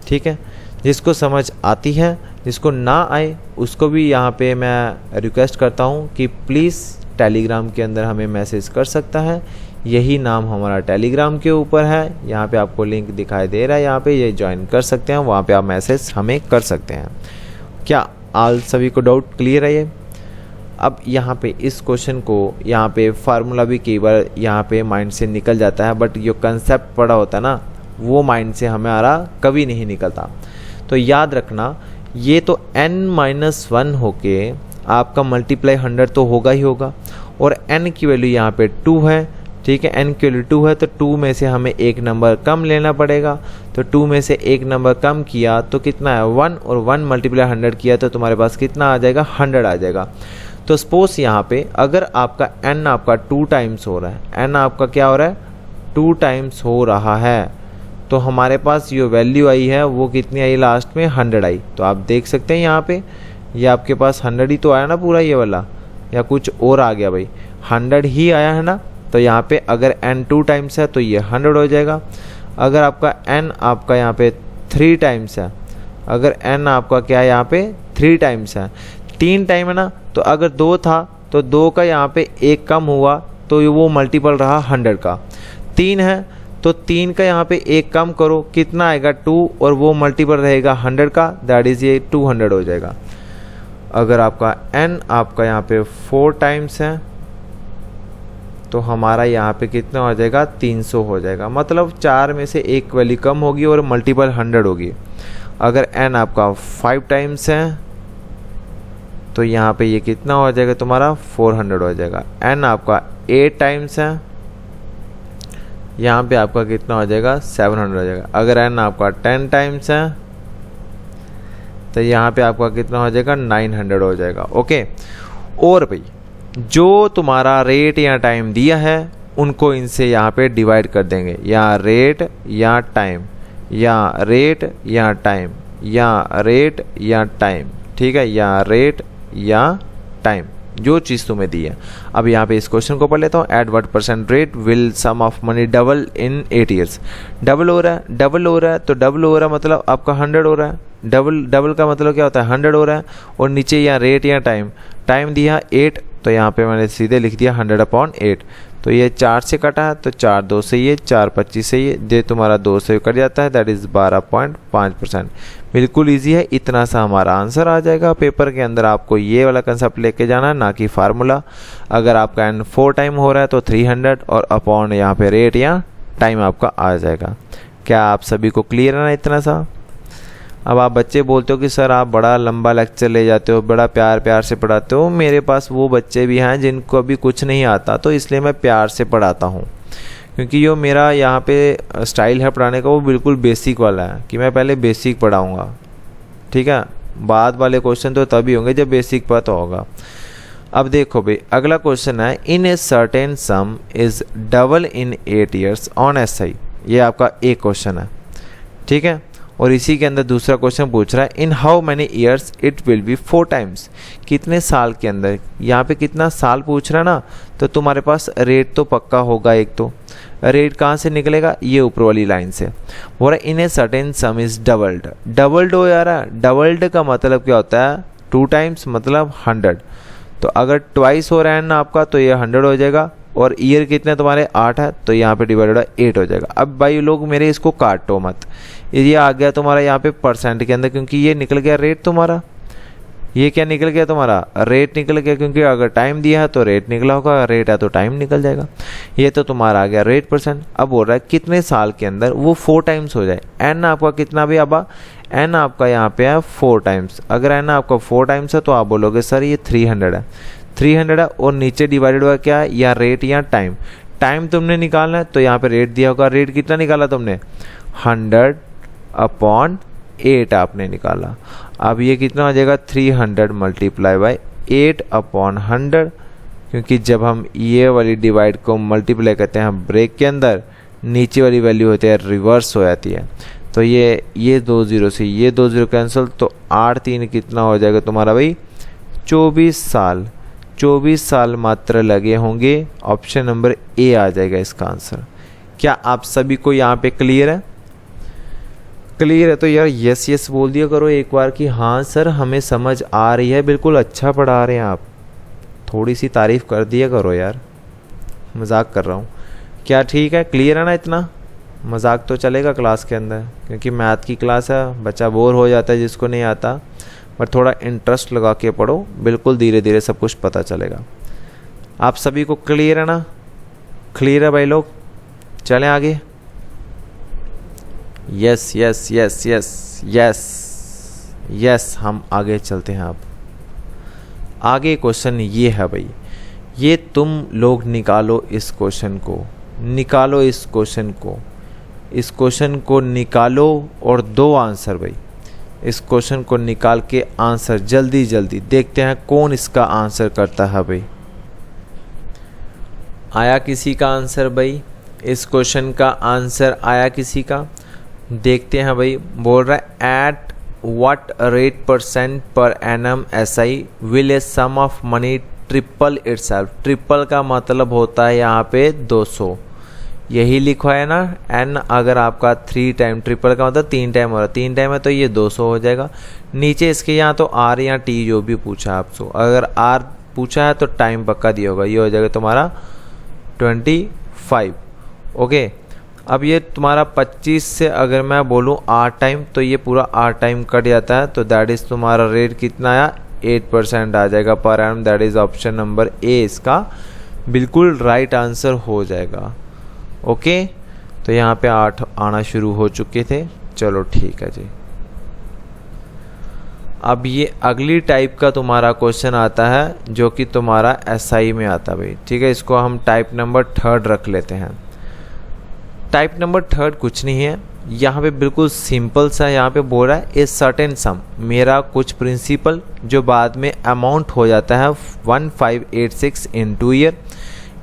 ठीक है, जिसको समझ आती है, जिसको ना आए उसको भी यहाँ पे मैं रिक्वेस्ट करता हूँ कि प्लीज़ टेलीग्राम के अंदर हमें मैसेज कर सकता है। यही नाम हमारा टेलीग्राम के ऊपर है, यहाँ पे आपको लिंक दिखाई दे रहा है, यहाँ पे ये ज्वाइन कर सकते हैं, वहाँ पे आप मैसेज हमें कर सकते हैं। क्या आल सभी को डाउट क्लियर है ये? अब यहाँ पे इस क्वेश्चन को यहाँ पे फार्मूला भी कई बार यहाँ पे माइंड से निकल जाता है, बट जो कंसेप्ट पढ़ा होता है ना वो माइंड से हमारा कभी नहीं निकलता। तो याद रखना, ये तो n-1 होके आपका मल्टीप्लाई 100 तो होगा ही होगा, और n की वैल्यू यहाँ पे 2 है। ठीक है, n की वैल्यू 2 है तो 2 में से हमें एक नंबर कम लेना पड़ेगा। तो 2 में से एक नंबर कम किया तो कितना है 1, और 1 मल्टीप्लाई 100 किया तो तुम्हारे पास कितना आ जाएगा 100 आ जाएगा। तो सपोज यहाँ पे अगर आपका n आपका 2 टाइम्स हो रहा है, n आपका क्या हो रहा है 2 टाइम्स हो रहा है, तो हमारे पास जो वैल्यू आई है वो कितनी आई लास्ट में 100 आई। तो आप देख सकते हैं यहाँ पे ये आपके पास 100 ही तो आया ना पूरा ये वाला, या कुछ और आ गया भाई? 100 ही आया है ना। तो यहाँ पे अगर n 2 टाइम्स है तो ये 100 हो जाएगा। अगर आपका n आपका यहाँ पे 3 टाइम्स है, अगर n आपका क्या है यहाँ पे 3 टाइम्स है, 3 टाइम है ना, तो अगर 2 था तो 2 का यहाँ पे 1 कम हुआ तो वो मल्टीपल रहा 100 का। 3 है तो 3 का यहाँ पे 1 कम करो, कितना आएगा 2, और वो मल्टीपल रहेगा 100 का, दैट इज़ ये 200 हो जाएगा। अगर आपका n आपका यहाँ पे 4 टाइम्स है तो हमारा यहाँ पे कितना हो जाएगा 300 हो जाएगा। मतलब 4 में से एक वैल्यू कम होगी और मल्टीपल 100 होगी। अगर n आपका 5 टाइम्स है तो यहाँ पे ये कितना हो जाएगा तुम्हारा 400 हो जाएगा। n आपका 8 टाइम्स है, यहाँ पे आपका कितना हो जाएगा 700 हो जाएगा। अगर n आपका 10 टाइम्स है तो यहाँ पे आपका कितना हो जाएगा 900 हो जाएगा। ओके, और भाई जो तुम्हारा रेट या टाइम दिया है उनको इनसे यहाँ पे डिवाइड कर देंगे, या रेट या टाइम, या रेट या टाइम, या रेट या टाइम। ठीक है, या रेट या टाइम, जो चीज़ तुम्हें दी है। अब यहाँ पे इस क्वेश्चन को पढ़ लेता हूँ। At what percent rate will sum of money double in 8 years? Double हो रहा है, डबल हो रहा है, तो डबल हो रहा है मतलब आपका 100 हो रहा है। डबल का मतलब क्या होता है 100 हो रहा है। और नीचे यहाँ रेट या टाइम, टाइम दिया 8, तो यहाँ पे मैंने सीधे लिख दिया 100/8। तो ये 4 से कटा है तो 4 2 से ये 4 25 से ये तुम्हारा 2 से कट जाता है, दैट इज़ 12.5%। बिल्कुल इजी है, इतना सा हमारा आंसर आ जाएगा। पेपर के अंदर आपको ये वाला कंसेप्ट लेके जाना है, ना कि फार्मूला। अगर आपका n 4 टाइम हो रहा है तो 300 और अपॉन यहाँ पे रेट या टाइम आपका आ जाएगा। क्या आप सभी को क्लियर है ना इतना सा? अब आप बच्चे बोलते हो कि सर आप बड़ा लंबा लेक्चर ले जाते हो, बड़ा प्यार प्यार से पढ़ाते हो। मेरे पास वो बच्चे भी हैं जिनको अभी कुछ नहीं आता, तो इसलिए मैं प्यार से पढ़ाता हूँ, क्योंकि जो मेरा यहाँ पे स्टाइल है पढ़ाने का वो बिल्कुल बेसिक वाला है कि मैं पहले बेसिक पढ़ाऊँगा। ठीक है, बाद वाले क्वेश्चन तो तभी होंगे जब बेसिक पता होगा। अब देखो भाई, अगला क्वेश्चन है in a certain sum is double in 8 years on SI। ये आपका एक क्वेश्चन है। ठीक है, और इसी के अंदर दूसरा क्वेश्चन पूछ रहा है in how many years it will be 4 times. कितने साल के अंदर, यहाँ पे कितना साल पूछ रहा है ना, तो तुम्हारे पास रेट तो पक्का होगा। एक तो रेट कहाँ से निकलेगा, ये ऊपर वाली लाइन से। बोल रहा है in a certain sum is doubled. Doubled हो यार, डबल्ड का मतलब क्या होता है 2 टाइम्स मतलब 100। तो अगर ट्वाइस हो रहा है ना आपका तो ये 100 हो जाएगा। और ईयर कितने तुम्हारे 8 है, तो यहाँ पे डिवाइडेड 8 हो जाएगा। अब भाई लोग मेरे इसको काटो मत, ये आ गया तुम्हारा यहाँ पे परसेंट के अंदर, क्योंकि ये निकल गया रेट तुम्हारा। ये क्या निकल गया तुम्हारा रेट निकल गया, क्योंकि अगर टाइम दिया है तो रेट निकला होगा, रेट है तो टाइम निकल जाएगा। ये तो तुम्हारा आ गया रेट परसेंट। अब बोल रहा है कितने साल के अंदर वो 4 टाइम्स हो जाए। n आपका कितना भी अब n आपका यहाँ पे है 4 टाइम्स। अगर n आपका 4 टाइम्स है तो आप बोलोगे सर ये 300 है, 300 है। और नीचे डिवाइडेड हुआ क्या है, या रेट या टाइम। टाइम तुमने निकालना है तो यहाँ पे रेट दिया होगा। रेट कितना निकाला तुमने 100/8 आपने निकाला। अब ये कितना हो जाएगा 300 मल्टीप्लाई बाय 8/100, क्योंकि जब हम ये वाली डिवाइड को मल्टीप्लाई करते हैं ब्रेक के अंदर, नीचे वाली वैल्यू होती है रिवर्स हो जाती है। तो ये 2 0 से ये 2 0 कैंसिल, तो 8 3 कितना हो जाएगा तुम्हारा भाई 24 साल। 24 साल मात्र लगे होंगे। ऑप्शन नंबर ए आ जाएगा इसका आंसर। क्या आप सभी को यहाँ पे क्लियर है? क्लियर है तो यार यस यस बोल दिया करो एक बार कि हाँ सर हमें समझ आ रही है, बिल्कुल अच्छा पढ़ा रहे हैं आप। थोड़ी सी तारीफ कर दिया करो यार, मजाक कर रहा हूँ। क्या ठीक है, क्लियर है ना? इतना मजाक तो चलेगा क्लास के अंदर, क्योंकि मैथ की क्लास है, बच्चा बोर हो जाता है जिसको नहीं आता। बट थोड़ा इंटरेस्ट लगा के पढ़ो, बिल्कुल धीरे धीरे सब कुछ पता चलेगा। आप सभी को क्लियर है ना? क्लियर है भाई लोग? चलें आगे। Yes yes yes yes yes yes, हम आगे चलते हैं। अब आगे क्वेश्चन ये है भाई, ये तुम लोग निकालो इस क्वेश्चन को, निकालो इस क्वेश्चन को, इस क्वेश्चन को निकालो और दो आंसर भाई। इस क्वेश्चन को निकाल के आंसर जल्दी जल्दी देखते हैं कौन इसका आंसर करता है भाई। आया किसी का आंसर भाई? इस क्वेश्चन का आंसर आया किसी का? देखते हैं भाई। बोल रहा है at what rate % per annum SI will a sum of money triple itself. Triple का मतलब होता है यहाँ पे 200, यही लिखा है ना। n अगर आपका 3 टाइम, ट्रिपल का मतलब 3 टाइम हो रहा है, 3 टाइम है तो ये 200 हो जाएगा। नीचे इसके यहाँ तो r या t जो भी पूछा आपको, अगर r पूछा है तो टाइम पक्का दिया होगा, ये हो जाएगा तुम्हारा 25। ओके, अब ये तुम्हारा 25 से अगर मैं बोलूँ r टाइम तो ये पूरा r टाइम कट जाता है, तो दैट इज़ तुम्हारा रेट कितना आया 8% आ जाएगा per annum. That is option number A इसका बिल्कुल राइट आंसर हो जाएगा। ओके, तो यहाँ पे 8 आना शुरू हो चुके थे। चलो ठीक है जी। अब ये अगली टाइप का तुम्हारा क्वेश्चन आता है जो कि तुम्हारा SI में आता है भाई। ठीक है, इसको हम टाइप नंबर 3 रख लेते हैं। टाइप नंबर 3 कुछ नहीं है, यहाँ पे बिल्कुल सिंपल सा यहाँ पे बोल रहा है ए सर्टेन सम, मेरा कुछ प्रिंसिपल जो बाद में अमाउंट हो जाता है 1586 इन 2 ईयर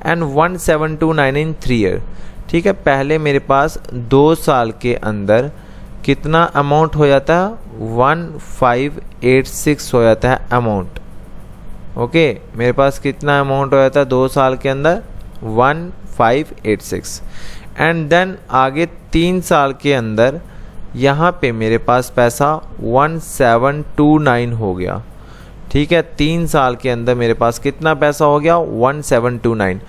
एंड 1729 इन 3 ईयर। ठीक है, पहले मेरे पास 2 साल के अंदर कितना अमाउंट हो जाता है 1586 हो जाता है अमाउंट। ओके, मेरे पास कितना अमाउंट हो जाता है 2 साल के अंदर 1586 एंड देन आगे 3 साल के अंदर यहाँ पे मेरे पास पैसा 1729 हो गया। ठीक है, 3 साल के अंदर मेरे पास कितना पैसा हो गया 1729।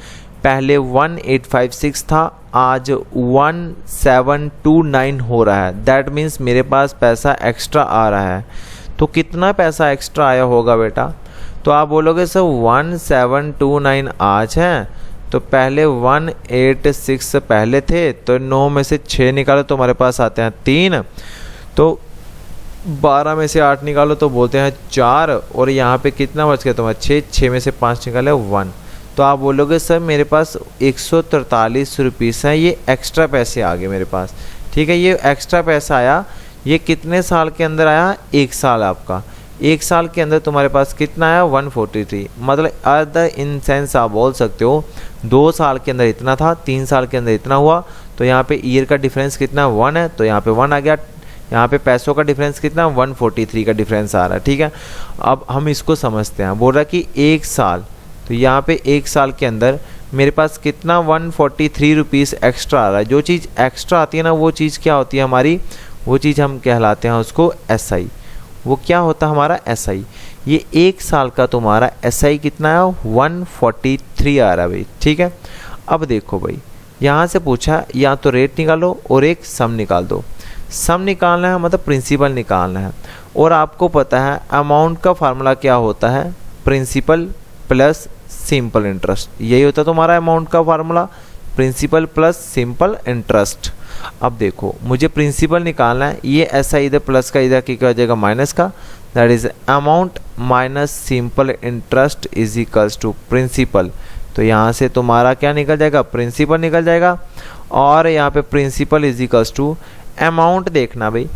पहले 1856 था, आज 1729 हो रहा है। दैट मीन्स मेरे पास पैसा एक्स्ट्रा आ रहा है। तो कितना पैसा एक्स्ट्रा आया होगा बेटा? तो आप बोलोगे सर 1729 आज है, तो पहले 186 पहले थे, तो 9 में से 6 निकालो तो हमारे पास आते हैं 3, तो 12 में से 8 निकालो तो बोलते हैं 4, और यहाँ पे कितना बच गया तुम्हारा 6 में से 5 निकाले 1। तो आप बोलोगे सर मेरे पास 143 रुपीस हैं, ये एक्स्ट्रा पैसे आ गए मेरे पास। ठीक है, ये एक्स्ट्रा पैसा आया, ये कितने साल के अंदर आया? 1 साल आपका। 1 साल के अंदर तुम्हारे पास कितना आया 143। मतलब अदर इन सेंस आप बोल सकते हो 2 साल के अंदर इतना था, 3 साल के अंदर इतना हुआ, तो यहाँ पे ईयर का डिफरेंस कितना 1 है, तो यहाँ पे 1 आ गया। यहाँ पे पैसों का डिफरेंस कितना 143 का डिफरेंस आ रहा है। ठीक है, अब हम इसको समझते हैं। बोल रहा है कि 1 साल, तो यहाँ पे 1 साल के अंदर मेरे पास कितना 143 रुपीज़ एक्स्ट्रा आ रहा है। जो चीज़ एक्स्ट्रा आती है ना, वो चीज़ क्या होती है हमारी? वो चीज़ हम कहलाते हैं उसको SI। वो क्या होता है हमारा SI। ये 1 साल का तुम्हारा SI कितना है 143 आ रहा है भाई। ठीक है, अब देखो भाई, यहाँ से पूछा या तो रेट निकालो और एक सम निकाल दो। सम निकालना है मतलब प्रिंसिपल निकालना है, और आपको पता है अमाउंट का फार्मूला क्या होता है, प्रिंसिपल प्लस सिंपल इंटरेस्ट। यही होता है तुम्हारा अमाउंट का formula, principal plus simple interest. अब देखो मुझे प्रिंसिपल निकालना है, ये ऐसा इधर प्लस का इधर क्या हो जाएगा माइनस का, that is amount minus simple interest is equals to principal. तो यहाँ से तुम्हारा क्या निकल जाएगा, प्रिंसिपल निकल जाएगा, और यहाँ पे principal is equals to amount. देखना भाई,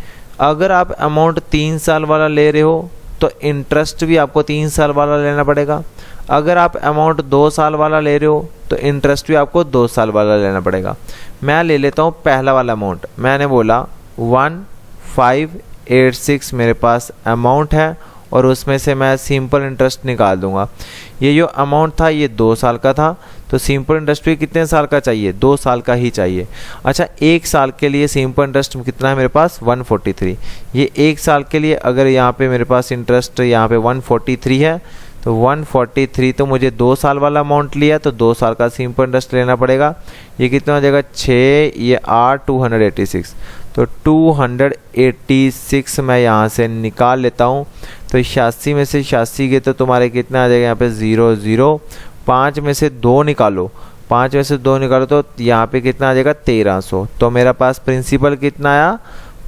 अगर आप अमाउंट 3 साल वाला ले रहे हो तो इंटरेस्ट भी आपको 3 साल वाला लेना पड़ेगा। अगर आप अमाउंट 2 साल वाला ले रहे हो तो इंटरेस्ट भी आपको 2 साल वाला लेना पड़ेगा। मैं ले लेता हूँ पहला वाला अमाउंट, मैंने बोला 1586 मेरे पास अमाउंट है और उसमें से मैं सिंपल इंटरेस्ट निकाल दूंगा। ये जो अमाउंट था ये 2 साल का था, तो सिंपल इंटरेस्ट भी कितने साल का चाहिए, 2 साल का ही चाहिए। अच्छा, 1 साल के लिए सिंपल इंटरेस्ट कितना है मेरे पास 143। ये 1 साल के लिए अगर यहाँ पे मेरे पास इंटरेस्ट यहाँ पे 143 है तो 143 तो मुझे 2 साल वाला अमाउंट लिया तो 2 साल का सिंपल इंटरेस्ट लेना पड़ेगा। ये कितना हो जाएगा 6, ये 8, 286, तो 286 मैं यहाँ से निकाल लेता हूँ। तो 86 में से 86 के तो तुम्हारे कितना आ जाएगा यहाँ पे 0 0, 5 में से 2 निकालो, 5 में से 2 निकालो तो यहाँ पे कितना आ जाएगा 1300। तो मेरा पास प्रिंसिपल कितना आया,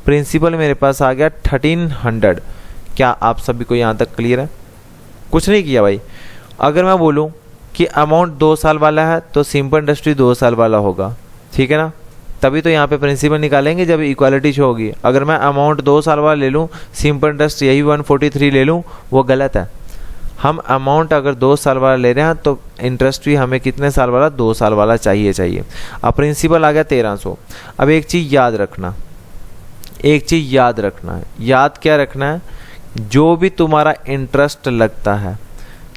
प्रिंसिपल मेरे पास आ गया 1300। क्या आप सभी को यहाँ तक क्लियर है? कुछ नहीं किया भाई। अगर मैं बोलूँ कि अमाउंट 2 साल वाला है तो सिंपल इंटरेस्ट भी 2 साल वाला होगा, ठीक है ना, तभी तो यहाँ पे प्रिंसिपल निकालेंगे जब इक्वालिटी शो होगी। अगर मैं अमाउंट 2 साल वाला ले लूँ, सिंपल इंटरेस्ट यही 143 ले लूँ, वो गलत है। हम अमाउंट अगर 2 साल वाला ले रहे हैं तो इंटरेस्ट भी हमें कितने साल वाला, 2 साल वाला चाहिए। अब प्रिंसिपल आ गया 1300। अब एक चीज़ याद रखना, याद क्या रखना है, जो भी तुम्हारा इंटरेस्ट लगता है,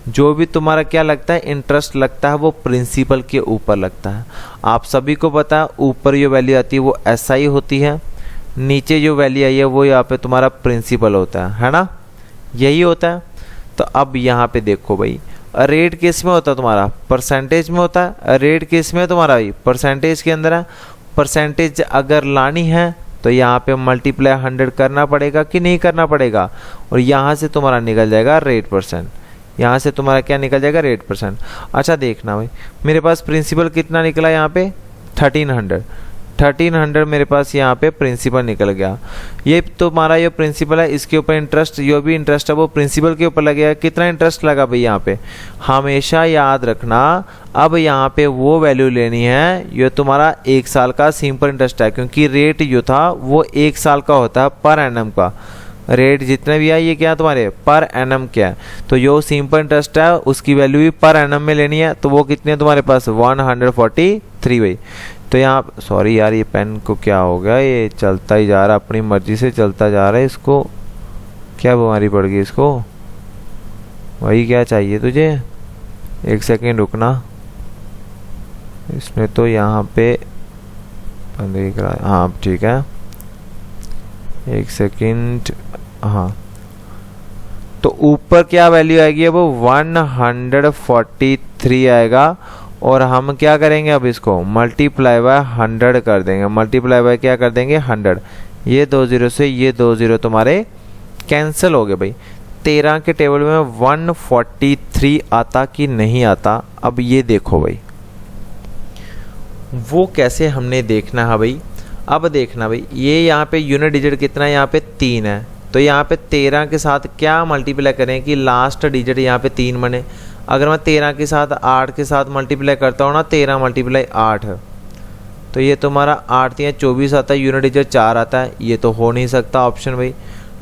जो भी तुम्हारा क्या लगता है, इंटरेस्ट लगता है, वो प्रिंसिपल के ऊपर लगता है। आप सभी को पता है ऊपर जो वैल्यू आती है वो एसआई होती है, नीचे जो वैल्यू आई है वो यहाँ पे तुम्हारा प्रिंसिपल होता है ना, यही होता है। तो अब यहाँ पे देखो भाई, रेट किस में होता है तुम्हारा, परसेंटेज में होता है। रेट किस में तुम्हारा भाई, परसेंटेज के अंदर है। परसेंटेज अगर लानी है तो यहाँ पे मल्टीप्लाई 100 करना पड़ेगा कि नहीं करना पड़ेगा, और यहाँ से तुम्हारा निकल जाएगा रेट परसेंट। यहाँ से तुम्हारा क्या निकल जाएगा, रेट परसेंट। अच्छा देखना भाई, मेरे पास प्रिंसिपल कितना निकला यहाँ पे 1300 मेरे पास यहाँ पे प्रिंसिपल निकल गया। ये तुम्हारा ये प्रिंसिपल है, इसके ऊपर इंटरेस्ट, जो भी इंटरेस्ट है वो प्रिंसिपल के ऊपर लगेगा। कितना इंटरेस्ट लगा भाई यहाँ पे, हमेशा याद रखना। अब यहाँ पे वो वैल्यू लेनी है, ये तुम्हारा 1 साल का सिंपल इंटरेस्ट है, क्योंकि रेट जो था वो 1 साल का होता है पर एनम का। रेट जितने भी है ये क्या है तुम्हारे पर एनम क्या है, तो जो सिंपल इंटरेस्ट है उसकी वैल्यू भी पर एनम में लेनी है। तो वो कितने है तुम्हारे पास 143 भाई। तो यहाँ सॉरी यार, ये पेन को क्या हो गया, ये चलता ही जा रहा, अपनी मर्जी से चलता जा रहा है। इसको क्या बीमारी पड़ गई इसको, वही क्या चाहिए तुझे, 1 सेकेंड रुकना। इसमें तो यहाँ पे देख रहा है, हाँ ठीक है 1 सेकेंड। हाँ, तो ऊपर क्या वैल्यू आएगी, वो 143 आएगा, और हम क्या करेंगे अब इसको मल्टीप्लाई बाय 100 कर देंगे। मल्टीप्लाई बाय क्या कर देंगे 100। ये 2 0 से ये 2 0 तुम्हारे कैंसिल हो गए भाई। 13 के टेबल में 143 आता कि नहीं आता, अब ये देखो भाई, वो कैसे हमने देखना है भाई। अब देखना भाई, ये यहाँ पे यूनिट डिजिट कितना है, यहाँ पे 3 है, तो यहाँ पे 13 के साथ क्या मल्टीप्लाई करें कि लास्ट डिजिट यहाँ पे 3 बने। अगर मैं 13 के साथ 8 के साथ मल्टीप्लाई करता हूँ ना, 13 मल्टीप्लाई 8, तो ये तुम्हारा 8 या 24 आता है, यूनिट डिजिट 4 आता है। ये तो हो नहीं सकता ऑप्शन भाई।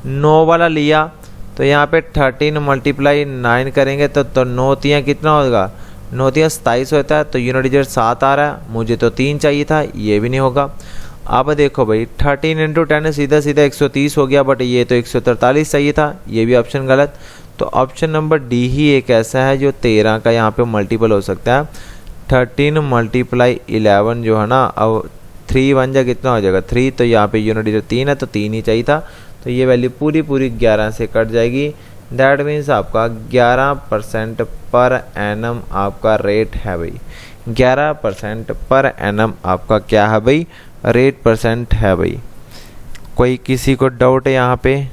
9 वाला लिया तो यहाँ पे 13 मल्टीप्लाई 9 करेंगे तो 9 तियाँ कितना होगा, 9 तियाँ 27 होता है, तो यूनिट डिजिट 7 आ रहा है, मुझे तो 3 चाहिए था, ये भी नहीं होगा। अब देखो भाई 13 × 10 सीधा 130 हो गया, बट ये तो 143 चाहिए था, ये भी ऑप्शन गलत। तो ऑप्शन नंबर डी ही एक ऐसा है जो 13 का यहाँ पे मल्टीपल हो सकता है। 13 मल्टीप्लाई 11 जो है ना, अब 3 1 जा कितना हो जाएगा 3, तो यहाँ पे यूनिट डिजिट 3 है तो 3 ही चाहिए था, तो ये वैल्यू पूरी 11 से कट जाएगी। दैट मीन्स आपका 11% पर एनम आपका रेट है भाई। 11% पर एनम आपका क्या है भाई, रेट परसेंट है भाई। कोई किसी को डाउट है यहाँ पे?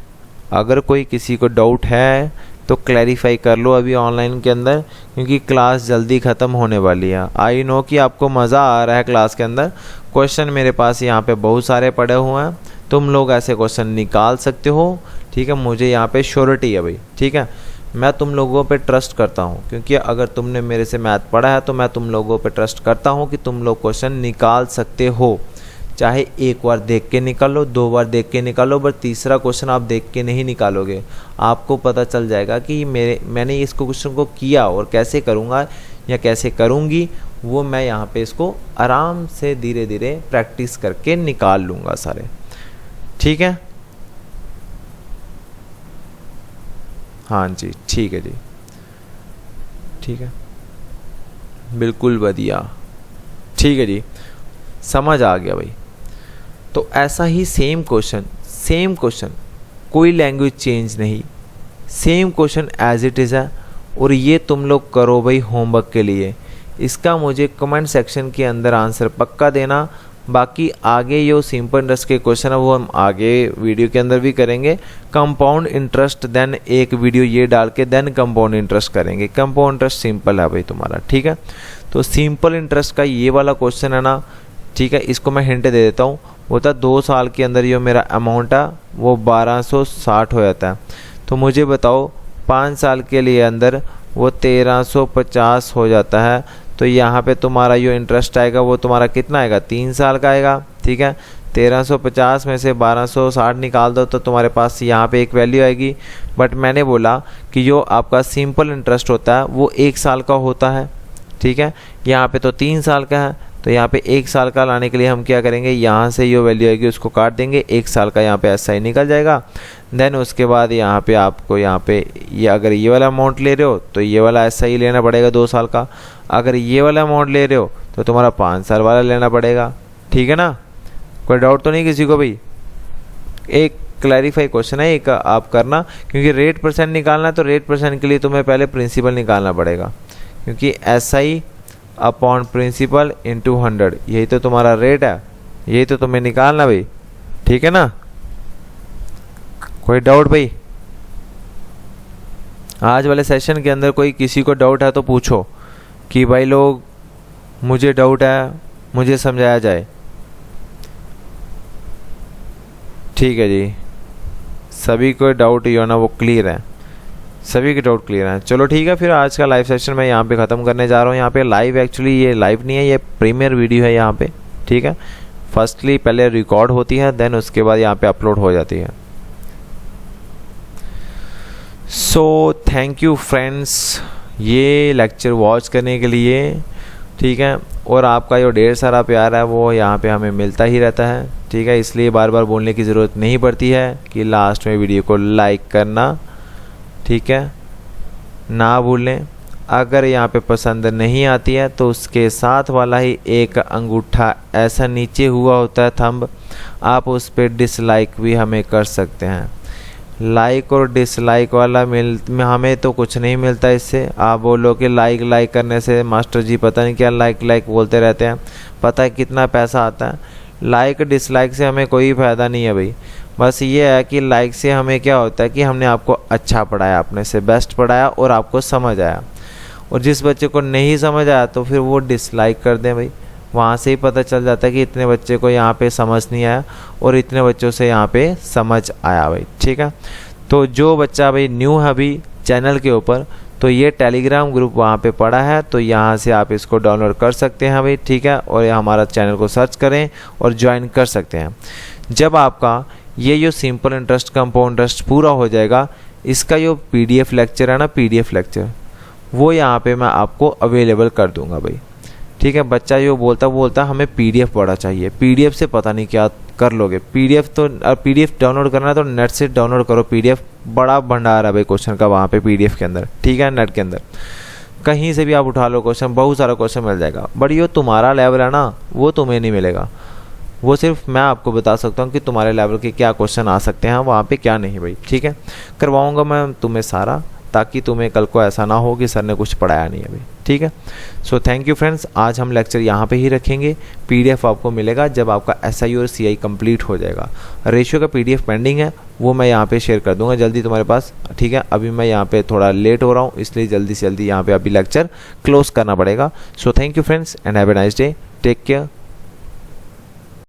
अगर कोई किसी को डाउट है तो क्लैरिफाई कर लो अभी ऑनलाइन के अंदर, क्योंकि क्लास जल्दी ख़त्म होने वाली है। आई नो कि आपको मज़ा आ रहा है क्लास के अंदर। क्वेश्चन मेरे पास यहाँ पे बहुत सारे पड़े हुए हैं, तुम लोग ऐसे क्वेश्चन निकाल सकते हो, ठीक है। मुझे यहाँ पे श्योरिटी है भाई, ठीक है। मैं तुम लोगों पे ट्रस्ट करता हूँ, क्योंकि अगर तुमने मेरे से मैथ पढ़ा है तो मैं तुम लोगों पे ट्रस्ट करता हूँ कि तुम लोग क्वेश्चन निकाल सकते हो, चाहे एक बार देख के निकालो, 2 बार देख के निकालो, बट तीसरा क्वेश्चन आप देख के नहीं निकालोगे। आपको पता चल जाएगा कि मैंने इसको क्वेश्चन को किया और कैसे करूँगा या कैसे करूँगी, वो मैं यहाँ पे इसको आराम से धीरे धीरे प्रैक्टिस करके निकाल लूँगा सारे। ठीक है, हाँ जी, ठीक है जी, ठीक है, बिल्कुल बढ़िया, ठीक है जी, समझ आ गया भाई। तो ऐसा ही सेम क्वेश्चन, कोई लैंग्वेज चेंज नहीं, same question as it is है, और ये तुम लोग करो भाई होमवर्क के लिए। इसका मुझे कमेंट सेक्शन के अंदर आंसर पक्का देना। बाकी आगे ये सिंपल इंटरेस्ट के क्वेश्चन है वो हम आगे वीडियो के अंदर भी करेंगे। कंपाउंड इंटरेस्ट देन एक वीडियो ये डाल के देन कंपाउंड इंटरेस्ट करेंगे। कंपाउंड इंटरेस्ट सिंपल है भाई तुम्हारा, ठीक है। तो सिंपल इंटरेस्ट का ये वाला क्वेश्चन है ना, ठीक है, इसको मैं हिंट दे देता हूँ। वो था 2 साल के अंदर ये मेरा अमाउंट है वो 1260 हो जाता है। तो मुझे बताओ 5 साल के लिए अंदर वो 1350 हो जाता है। तो यहाँ पे तुम्हारा जो इंटरेस्ट आएगा वो तुम्हारा कितना आएगा, 3 साल का आएगा, ठीक है। 1350 में से 1260 निकाल दो तो तुम्हारे पास यहाँ पे एक वैल्यू आएगी। बट मैंने बोला कि जो आपका सिंपल इंटरेस्ट होता है वो 1 साल का होता है, ठीक है। यहाँ पे तो 3 साल का है, तो यहाँ पे 1 साल का लाने के लिए हम क्या करेंगे, यहाँ से जो वैल्यू आएगी उसको काट देंगे, 1 साल का यहाँ पे ऐसा ही निकल जाएगा। देन उसके बाद यहाँ पे आपको यहाँ पे ये अगर ये वाला अमाउंट ले रहे हो तो ये वाला ऐसा ही लेना पड़ेगा 2 साल का। अगर ये वाला अमाउंट ले रहे हो तो तुम्हारा 5 साल वाला लेना पड़ेगा, ठीक है ना। कोई डाउट तो नहीं किसी को भाई? एक क्लैरिफाई क्वेश्चन है एक आप करना, क्योंकि रेट परसेंट निकालना है तो रेट परसेंट के लिए तुम्हें पहले प्रिंसिपल निकालना पड़ेगा, क्योंकि SI अपॉन प्रिंसिपल इंटू 100 यही तो तुम्हारा रेट है, यही तो तुम्हें निकालना भाई, ठीक है ना। कोई डाउट भाई? आज वाले सेशन के अंदर कोई किसी को डाउट है तो पूछो कि भाई लोग मुझे डाउट है, मुझे समझाया जाए। ठीक है जी, सभी को डाउट जो है ना वो क्लियर है, सभी के डाउट क्लियर हैं। चलो ठीक है, फिर आज का लाइव सेशन मैं यहाँ पे ख़त्म करने जा रहा हूँ। यहाँ पे लाइव एक्चुअली ये लाइव नहीं है, ये प्रीमियर वीडियो है यहाँ पे, ठीक है। फर्स्टली पहले रिकॉर्ड होती है, देन उसके बाद यहाँ पे अपलोड हो जाती है। सो थैंक यू फ्रेंड्स ये लेक्चर वॉच करने के लिए, ठीक है। और आपका जो ढेर सारा प्यार है वो यहाँ पे हमें मिलता ही रहता है, ठीक है। इसलिए बार बार बोलने की ज़रूरत नहीं पड़ती है कि लास्ट में वीडियो को लाइक करना, ठीक है, ना भूलें। अगर यहाँ पे पसंद नहीं आती है तो उसके साथ वाला ही एक अंगूठा ऐसा नीचे हुआ होता है थंब, आप उस पर डिसलाइक भी हमें कर सकते हैं। लाइक और डिसलाइक वाला हमें तो कुछ नहीं मिलता इससे। आप बोलो कि लाइक करने से मास्टर जी पता नहीं क्या लाइक बोलते रहते हैं, पता है कितना पैसा आता है। लाइक डिसलाइक से हमें कोई फ़ायदा नहीं है भाई। बस ये है कि लाइक से हमें क्या होता है कि हमने आपको अच्छा पढ़ाया, अपने से बेस्ट पढ़ाया और आपको समझ आया। और जिस बच्चे को नहीं समझ आया तो फिर वो डिसलाइक कर दें भाई। वहाँ से ही पता चल जाता है कि इतने बच्चे को यहाँ पे समझ नहीं आया और इतने बच्चों से यहाँ पे समझ आया भाई, ठीक है। तो जो बच्चा भाई न्यू है अभी चैनल के ऊपर, तो ये टेलीग्राम ग्रुप वहाँ पे पड़ा है, तो यहाँ से आप इसको डाउनलोड कर सकते हैं भाई, ठीक है। और हमारा चैनल को सर्च करें और ज्वाइन कर सकते हैं। जब आपका ये जो सिंपल इंटरेस्ट कंपाउंड इंटरेस्ट पूरा हो जाएगा, इसका जो PDF लेक्चर है ना, PDF लेक्चर, वो यहाँ पे मैं आपको अवेलेबल कर दूंगा भाई, ठीक है। बच्चा जो बोलता हमें PDF पढ़ा चाहिए, PDF से पता नहीं क्या कर लोगे। PDF डाउनलोड करना है तो नेट से डाउनलोड करो। PDF बड़ा भंडार है भाई क्वेश्चन का वहाँ पे PDF के अंदर, ठीक है। नेट के अंदर कहीं से भी आप उठा लो क्वेश्चन, बहुत सारा क्वेश्चन मिल जाएगा। बट ये तुम्हारा लेवल है ना, वो तुम्हें नहीं मिलेगा। वो सिर्फ मैं आपको बता सकता हूँ कि तुम्हारे लेवल के क्या क्वेश्चन आ सकते हैं वहाँ पे, क्या नहीं भाई, ठीक है। करवाऊँगा मैं तुम्हें सारा, ताकि तुम्हें कल को ऐसा ना हो कि सर ने कुछ पढ़ाया नहीं है भाई, ठीक है। सो थैंक यू फ्रेंड्स, आज हम लेक्चर यहाँ पे ही रखेंगे। PDF आपको मिलेगा जब आपका SI और CI कंप्लीट हो जाएगा। रेशियो का PDF पेंडिंग है, वो मैं यहाँ पे शेयर कर दूंगा जल्दी तुम्हारे पास, ठीक है। अभी मैं यहाँ पे थोड़ा लेट हो रहा हूँ, इसलिए जल्दी से जल्दी यहाँ पे अभी लेक्चर क्लोज करना पड़ेगा। So thank you friends and have a nice day, take care.